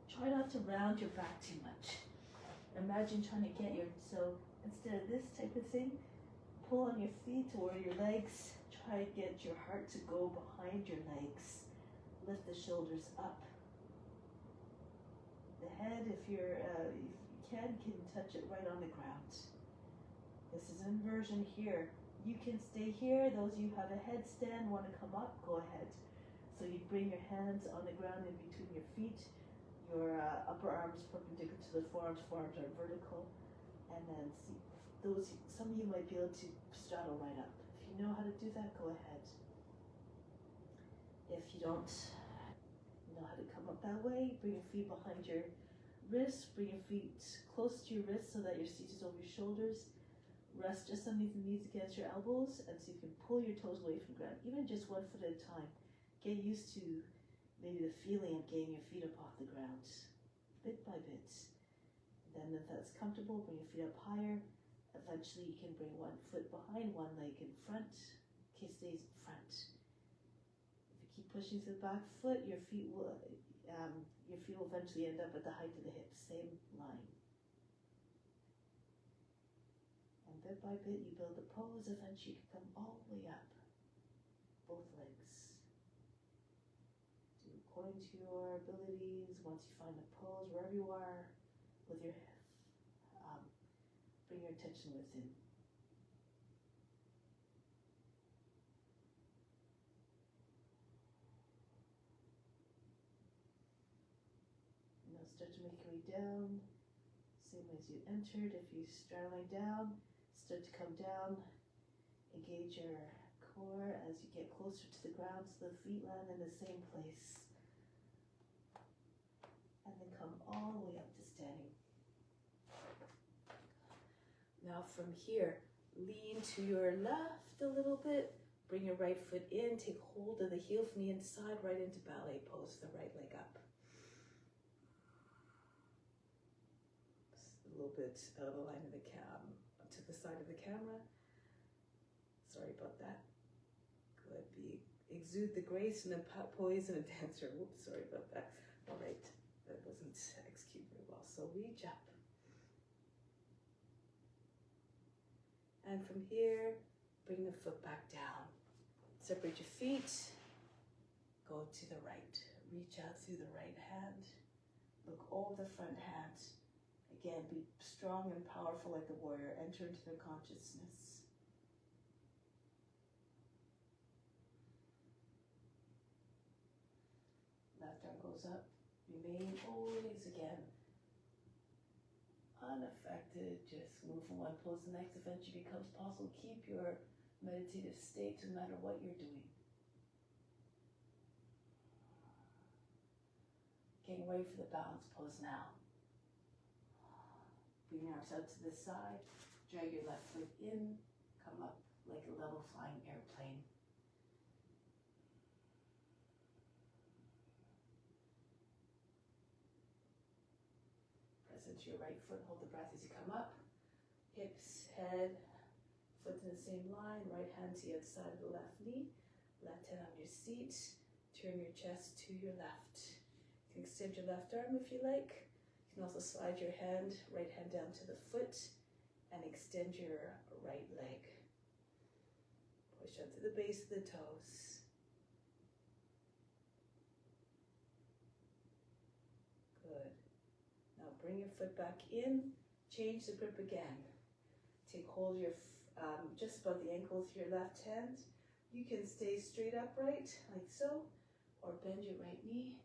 Try not to round your back too much. Imagine trying to get so instead of this type of thing, pull on your feet or your legs. Try to get your heart to go behind your legs. Lift the shoulders up. The head, if you can touch it right on the ground. This is inversion here. You can stay here. Those of you who have a headstand, want to come up, go ahead. So you bring your hands on the ground in between your feet. Your upper arms perpendicular to the forearms are vertical. And then some of you might be able to straddle right up. If you know how to do that, go ahead. If you don't know how to come up that way, bring your feet behind your wrists, bring your feet close to your wrists so that your seat is over your shoulders. Rest just underneath the knees against your elbows and see if you can pull your toes away from the ground, even just 1 foot at a time. Get used to maybe the feeling of getting your feet up off the ground, bit by bit. Then if that's comfortable, bring your feet up higher. Eventually you can bring 1 foot behind, 1 leg in front. Okay, stays in front. If you keep pushing to the back foot, your feet will eventually end up at the height of the hips, same line. And bit by bit you build the pose, eventually you can come all the way up, both legs. Do according to your abilities. Once you find a pose, wherever you are, with your bring your attention within. Now start to make your way down, same as you entered. If you straddling down, start to come down. Engage your core as you get closer to the ground so the feet land in the same place. And then come all the way up to standing. Now from here, lean to your left a little bit. Bring your right foot in. Take hold of the heel from the inside right into ballet pose, the right leg up. Just a little bit out of the line of the to the side of the camera. Sorry about that. Good. Exude the grace and the poise and a dancer. Whoops, sorry about that. All right. That wasn't executed very well. So reach up. And from here, bring the foot back down. Separate your feet. Go to the right. Reach out through the right hand. Look over the front hand. Again, be strong and powerful like the warrior. Enter into their consciousness. Left arm goes up. Remain always again unaffected. Just move from one pose to the next. Eventually becomes possible. Keep your meditative state no matter what you're doing. Getting ready for the balance pose now. Bring your arms out to the side. Drag your left foot in. Come up like a level flying airplane. Press into your right foot. Hold the breath as you come up. Hips, head, foot in the same line. Right hand to the other side of the left knee. Left hand on your seat. Turn your chest to your left. You can extend your left arm if you like. You can also slide your right hand down to the foot and extend your right leg. Push up to the base of the toes. Good. Now bring your foot back in. Change the grip again. Take hold of your just above the ankle with your left hand. You can stay straight upright like so, or bend your right knee.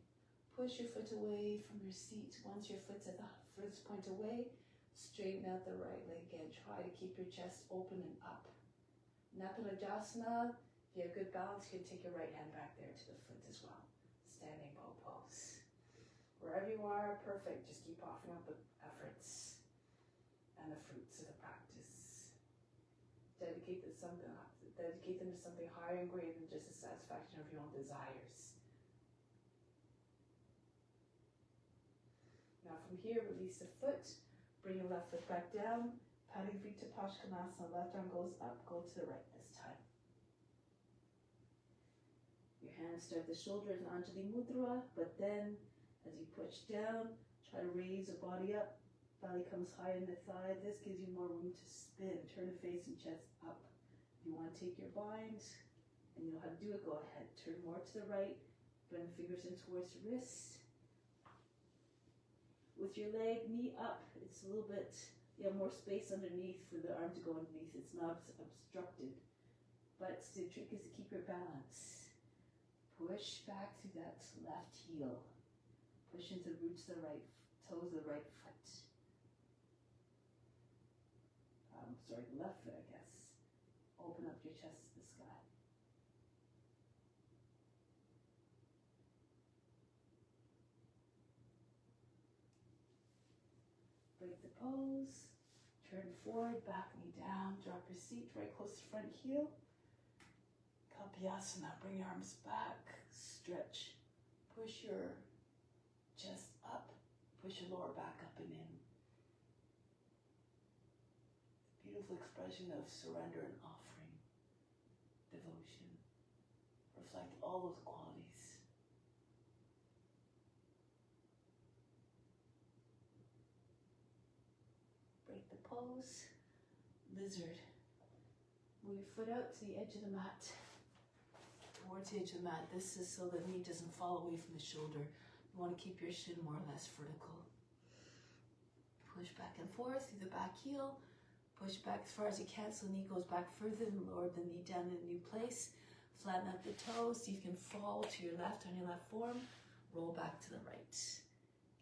Push your foot away from your seat. Once your foot's at the furthest point away, straighten out the right leg again. Try to keep your chest open and up. Naparajasana. If you have good balance, you can take your right hand back there to the foot as well. Standing bow pose. Wherever you are perfect. Just keep offering up the efforts and the fruits of the practice. Dedicate them to something higher and greater than just the satisfaction of your own desires. Now from here, release the foot. Bring your left foot back down. Patting feet to Pashkanasana. Left arm goes up. Go to the right this time. Your hands start the shoulders and Anjali Mudra, but then as you push down, try to raise the body up. Belly comes high in the thigh. This gives you more room to spin. Turn the face and chest up. If you want to take your bind and you know how to do it, go ahead. Turn more to the right. Bring the fingers in towards your wrist. With your leg, knee up. It's a little bit, you have more space underneath for the arm to go underneath. It's not obstructed. But the trick is to keep your balance. Push back through that left heel. Push into the roots of the right toes of the right foot. The left foot, I guess. Open up your chest to the sky. Break the pose. Turn forward, back knee down. Drop your seat right close to front heel. Kapyasana. Bring your arms back. Stretch. Push your chest up. Push your lower back up and in. Beautiful expression of surrender and offering, devotion. Reflect all those qualities. Break the pose. Lizard. Move your foot out to the edge of the mat. Towards the edge of the mat. This is so the knee doesn't fall away from the shoulder. You want to keep your shin more or less vertical. Push back and forth through the back heel. Push back as far as you can so the knee goes back further and lower the knee down in a new place. Flatten out the toes so you can fall to your left on your left form. Roll back to the right.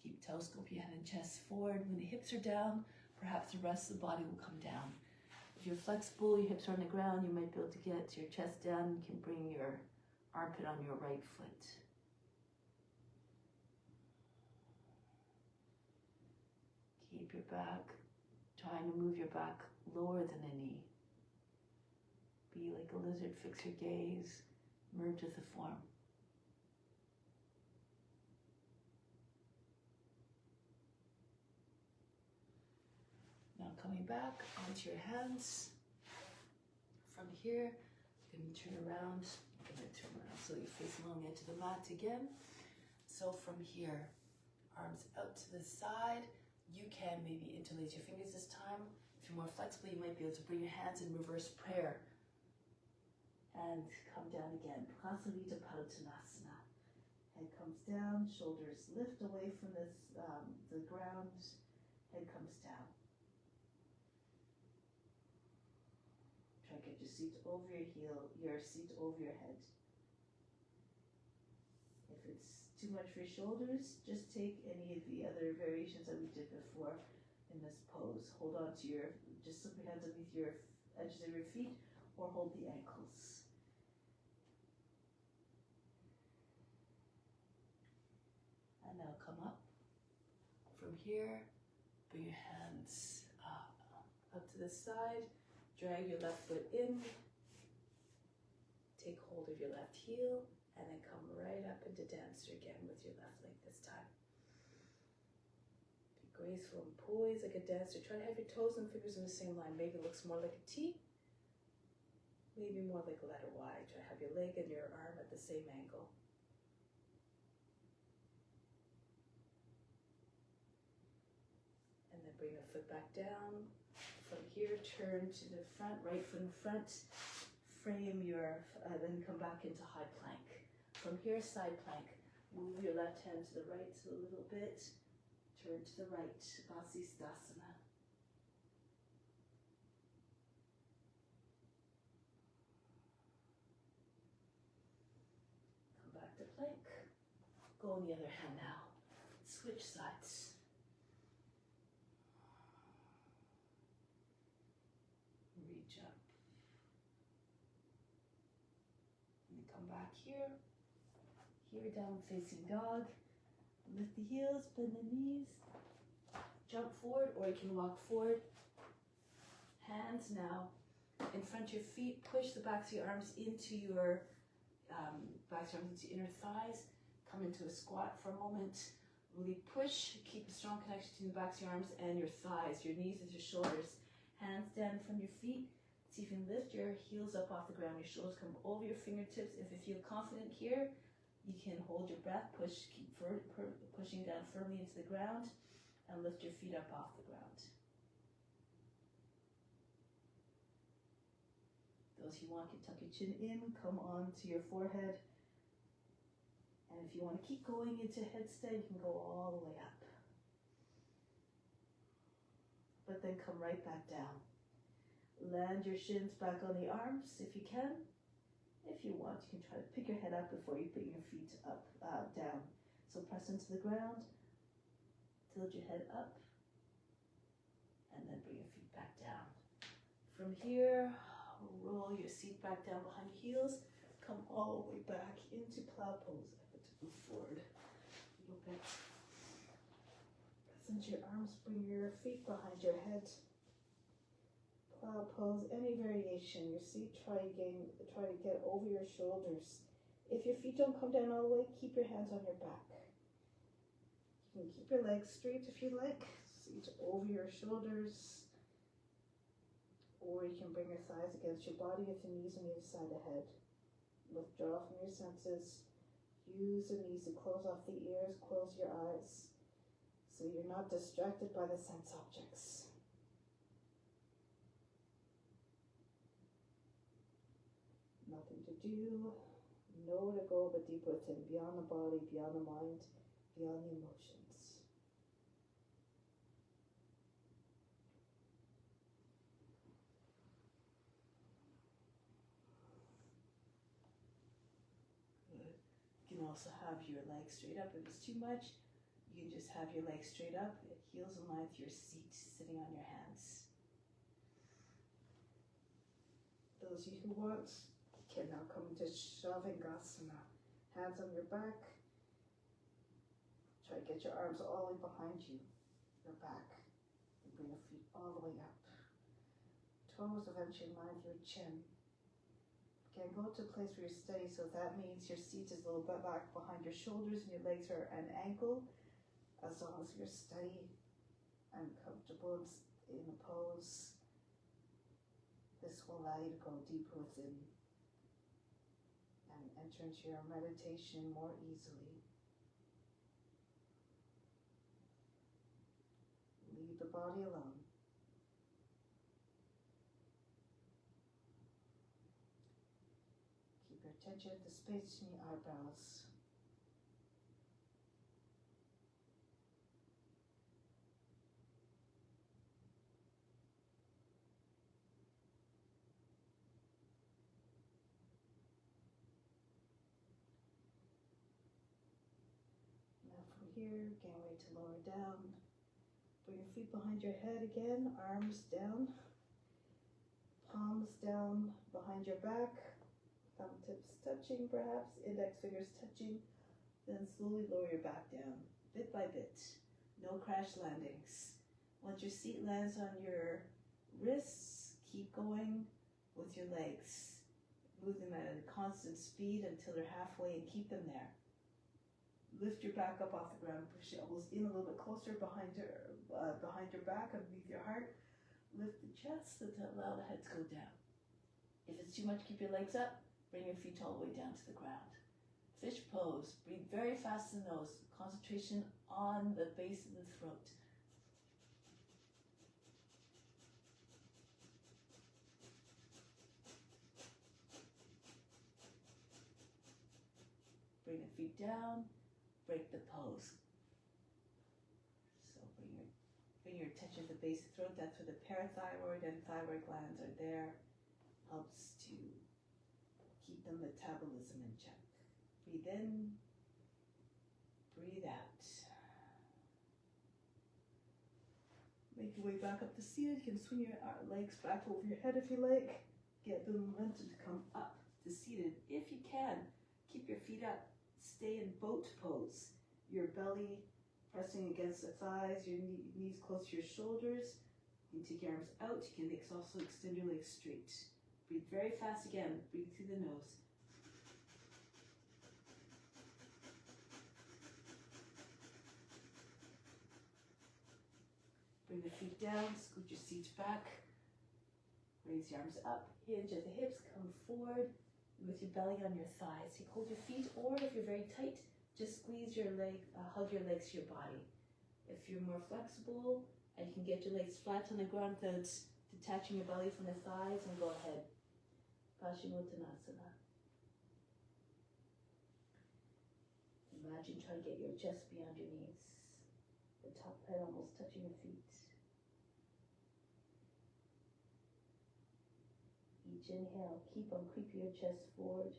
Keep telescope your head and chest forward. When the hips are down, perhaps the rest of the body will come down. If you're flexible, your hips are on the ground, you might be able to get your chest down. You can bring your armpit on your right foot. Keep your back. Trying to move your back lower than the knee. Be like a lizard, fix your gaze, merge with the form. Now coming back onto your hands. From here, you're going to turn around. So you face along the edge of the mat again. So from here, arms out to the side. You can maybe interlace your fingers this time. If you're more flexible, you might be able to bring your hands in reverse prayer. And come down again. Prasarita Padottanasana. Head comes down, shoulders lift away from the ground. Head comes down. Try to get your seat over your seat over your head. If it's too much for your shoulders, just take any of the other variations that we did before in this pose. Hold on to just slip your hands underneath your edges of your feet or hold the ankles. And now come up. From here, bring your hands up to the side. Drag your left foot in. Take hold of your left heel. And then come right up into dancer again with your left leg this time. Be graceful and poised like a dancer. Try to have your toes and fingers in the same line. Maybe it looks more like a T. Maybe more like a letter Y. Try to have your leg and your arm at the same angle. And then bring the foot back down. From here, turn to the front, right foot in front. Frame then come back into high plank. From here, side plank. Move your left hand to the right a little bit. Turn to the right, Vasisthasana. Come back to plank. Go on the other hand now. Switch sides. Reach up. And come back here. Here, down facing dog. Lift the heels, bend the knees, jump forward, or you can walk forward. Hands now in front of your feet. Push the backs of your arms into your inner thighs. Come into a squat for a moment. Really push. Keep a strong connection between the backs of your arms and your thighs, your knees with your shoulders. Hands down from your feet. See if you can lift your heels up off the ground. Your shoulders come over your fingertips. If you feel confident here, you can hold your breath. Push. Keep pushing down firmly into the ground, and lift your feet up off the ground. Those who want can tuck your chin in, come onto your forehead. And if you want to keep going into headstand, you can go all the way up. But then come right back down. Land your shins back on the arms if you can. If you want, you can try to pick your head up before you bring your feet up, down. So press into the ground, tilt your head up, and then bring your feet back down. From here, roll your seat back down behind your heels. Come all the way back into plow pose. Effort to move forward a little bit. Press into your arms, bring your feet behind your head. Plow pose, any variation. Your seat, try to get over your shoulders. If your feet don't come down all the way, keep your hands on your back. You can keep your legs straight if you like. Seat over your shoulders. Or you can bring your thighs against your body with your knees on either side of the head. Withdraw from your senses. Use the knees to close off the ears, close your eyes, so you're not distracted by the sense objects. Nothing to do, nowhere to go but deep within, beyond the body, beyond the mind, beyond the emotions. Good. You can also have your legs straight up. If it's too much, you can just have your legs straight up, heels in line with your seat, sitting on your hands. Those of you who want can now come into Shavangasana. Hands on your back. Try to get your arms all the way behind you, your back. And bring your feet all the way up. Toes eventually in line with your chin. Again, go to a place where you're steady, so that means your seat is a little bit back behind your shoulders and your legs are at an angle. As long as you're steady and comfortable in the pose, this will allow you to go deeper within and enter into your meditation more easily. Leave the body alone. Keep your attention at the space in your eyebrows. Here, getting ready to lower down. Bring your feet behind your head again, arms down, palms down behind your back, thumb tips touching perhaps, index fingers touching, then slowly lower your back down, bit by bit. No crash landings. Once your seat lands on your wrists, keep going with your legs. Move them at a constant speed until they're halfway and keep them there. Lift your back up off the ground, push your elbows in a little bit closer behind your back, underneath your heart. Lift the chest and allow the head to go down. If it's too much, keep your legs up. Bring your feet all the way down to the ground. Fish pose. Breathe very fast in the nose. Concentration on the base of the throat. Bring the feet down. Break the pose. So bring your attention to the base of the throat. That's where the parathyroid and thyroid glands are there. Helps to keep the metabolism in check. Breathe in, breathe out. Make your way back up to seated. You can swing your legs back over your head if you like. Get the momentum to come up to seated. If you can, keep your feet up. Stay in boat pose. your belly pressing against the thighs, your knees close to your shoulders. You can take your arms out. You can also extend your legs straight. Breathe very fast again. Breathe through the nose. Bring the feet down, scoot your seat back. Raise your arms up, hinge at the hips, come forward with your belly on your thighs. You hold your feet, or if you're very tight, just squeeze your leg, hug your legs to your body. If you're more flexible and you can get your legs flat on the ground without detaching your belly from the thighs, then go ahead. Paschimottanasana. Imagine trying to get your chest beyond your knees. The top head almost touching your feet. Each inhale, keep on creeping your chest forward.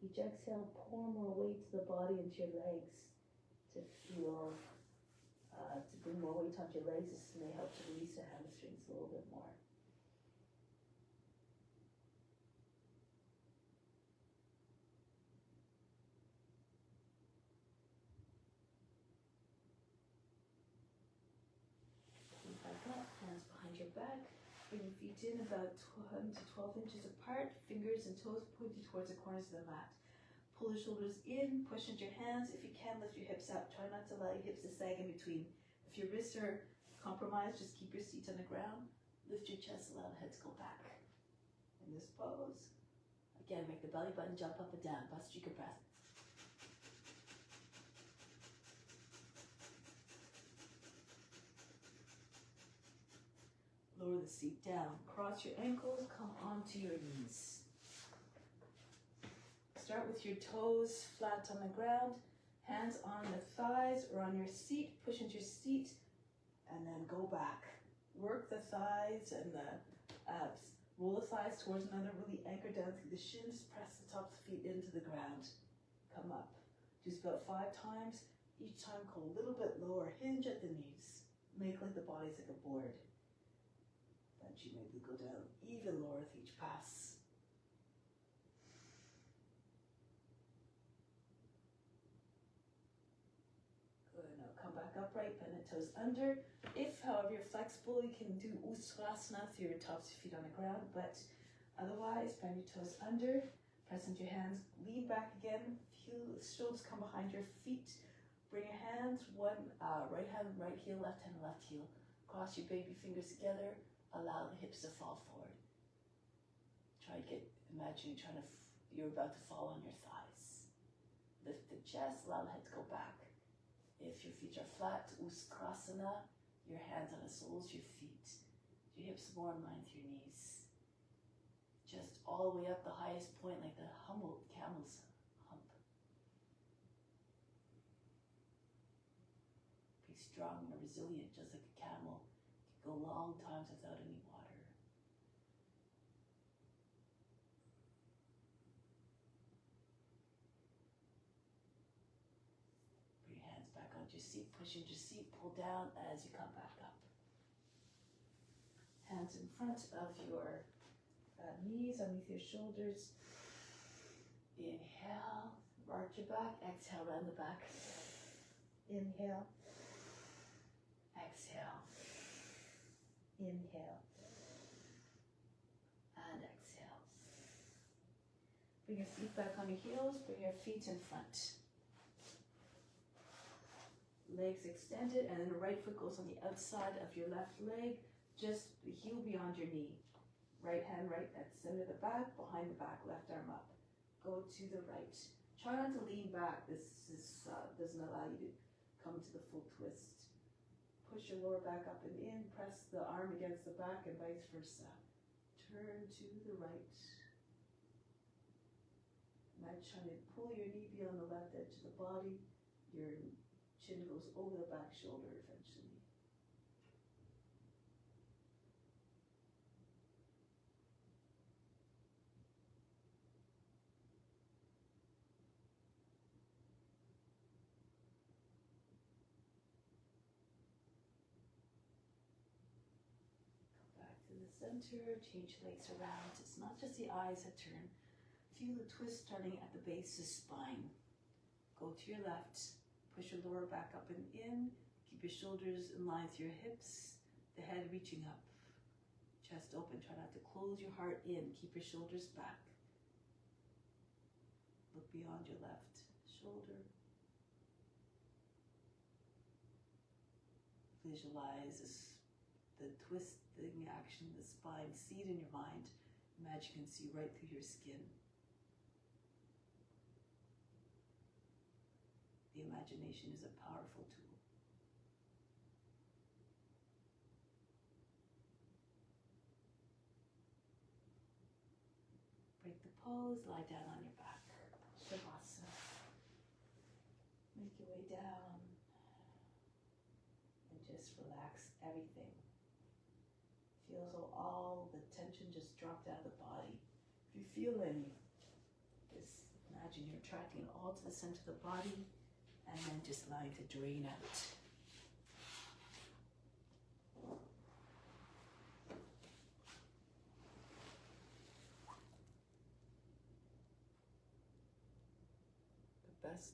Each exhale, pour more weight to the body and to your legs to feel, to bring more weight onto your legs. This may help to release the hamstrings a little bit more. Come back up, hands behind your back. Bring your feet in about 10 to 12 inches apart, fingers and toes pointing towards the corners of the mat. Pull your shoulders in, push into your hands. If you can, lift your hips up. Try not to allow your hips to sag in between. If your wrists are compromised, just keep your seat on the ground. Lift your chest, allow the head to go back. In this pose, again, make the belly button jump up and down. Bhastrika breath. Lower the seat down. Cross your ankles, come onto your knees. Start with your toes flat on the ground, hands on the thighs or on your seat. Push into your seat and then go back. Work the thighs and the abs. Roll the thighs towards another, really anchor down through the shins. Press the tops of the feet into the ground. Come up. Do this about 5 times. Each time go a little bit lower. Hinge at the knees. Make like the body's like a board. You maybe go down even lower with each pass. Good, now come back upright, bend the toes under. If, however, you're flexible, you can do Uttanasana through your tops of your feet on the ground, but otherwise, bend your toes under, press into your hands, lean back again, feel the shoulders come behind your feet. Bring your hands, one right hand, right heel, left hand, left heel. Cross your baby fingers together. Allow the hips to fall forward. Imagine you're about to fall on your thighs. Lift the chest, allow the head to go back. If your feet are flat, Uttanasana, your hands on the soles of your feet. Your hips more in line with your knees. Just all the way up the highest point, like the humble camel's hump. Be strong and resilient, just like a camel. Go long times without any water. Bring your hands back onto your seat, push into your seat, pull down as you come back up. Hands in front of your knees, underneath your shoulders. Inhale, arch your back, exhale, round the back. Inhale, exhale. Inhale and exhale. Bring your feet back on your heels, bring your feet in front. Legs extended, and then the right foot goes on the outside of your left leg, just the heel beyond your knee. Right hand right at the center of the back, behind the back, left arm up. Go to the right. Try not to lean back. This doesn't allow you to come to the full twist. Push your lower back up and in, press the arm against the back and vice versa. Turn to the right. Imagine trying to pull your knee beyond the left edge of the body. Your chin goes over the back shoulder eventually. Center, change legs around. It's not just the eyes that turn. Feel the twist starting at the base of the spine. Go to your left. Push your lower back up and in. Keep your shoulders in line with your hips, the head reaching up. Chest open. Try not to close your heart in. Keep your shoulders back. Look beyond your left shoulder. Visualize the twisting action of the spine. See it in your mind. Imagine you can see right through your skin. The imagination is a powerful tool. Break the pose, lie down on your back. Shavasana. Make your way down and just relax everything. Feel as though all the tension just dropped out of the body. If you feel any, just imagine you're attracting it all to the center of the body and then just allowing it to drain out.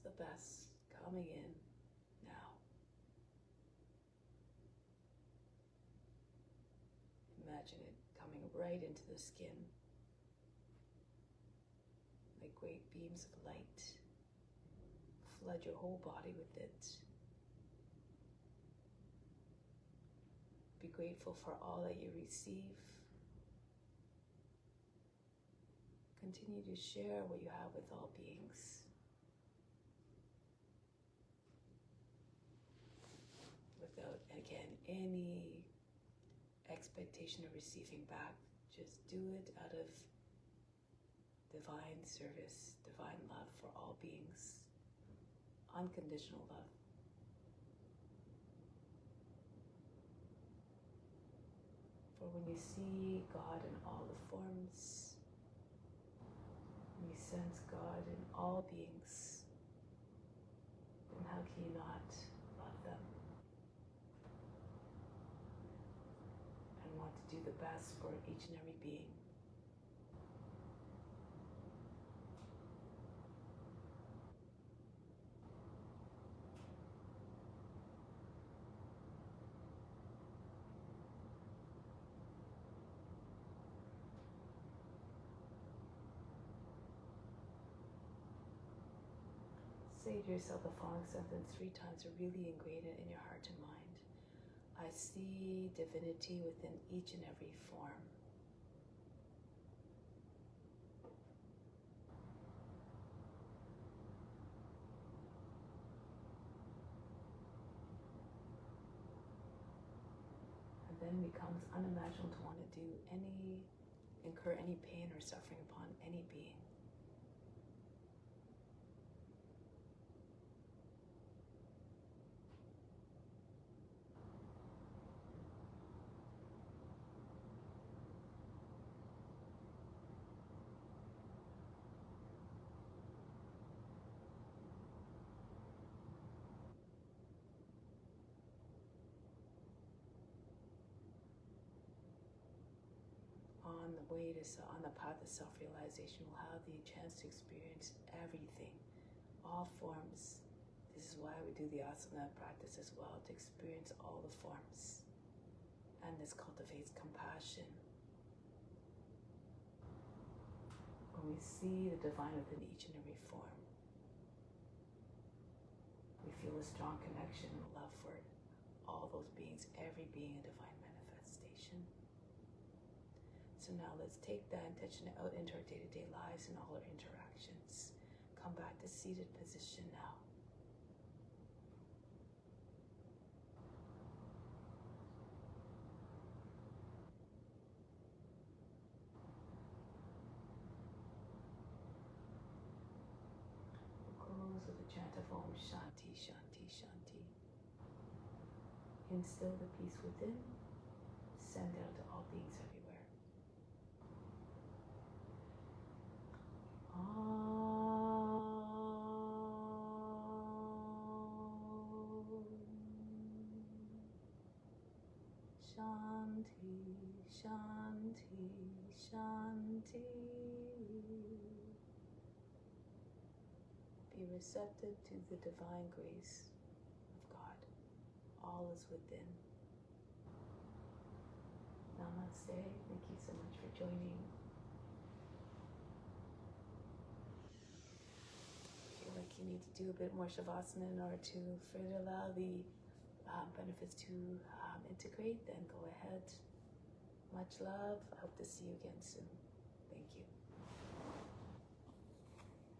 The best coming in now. Imagine it coming right into the skin, like great beams of light. Flood your whole body with it. Be grateful for all that you receive. Continue to share what you have with all beings. Without, again, any expectation of receiving back. Just do it out of divine service, divine love for all beings. Unconditional love. For when you see God in all the forms, when you sense God in all beings, then how can you not love them? Want to do the best for each and every being. Say to yourself the following sentence 3 times, or really ingrain it in your heart and mind. I see divinity within each and every form. And then becomes unimaginable to want to incur any pain or suffering upon any being. On the path of self-realization, we'll have the chance to experience everything, all forms. This is why we do the asana practice as well, to experience all the forms. And this cultivates compassion. When we see the divine within each and every form, we feel a strong connection and love for all those beings, every being a divine manifestation. So now let's take that intention out into our day-to-day lives and all our interactions. Come back to seated position now. We'll close with the chant of Om Shanti, Shanti, Shanti. Instill the peace within, send out to all beings everywhere. Shanti, Shanti, Shanti. Be receptive to the divine grace. all is within. Namaste. Thank you so much for joining. Feel like you need to do a bit more shavasana in order to further allow the benefits to integrate, then go ahead. Much love. I hope to see you again soon. Thank you.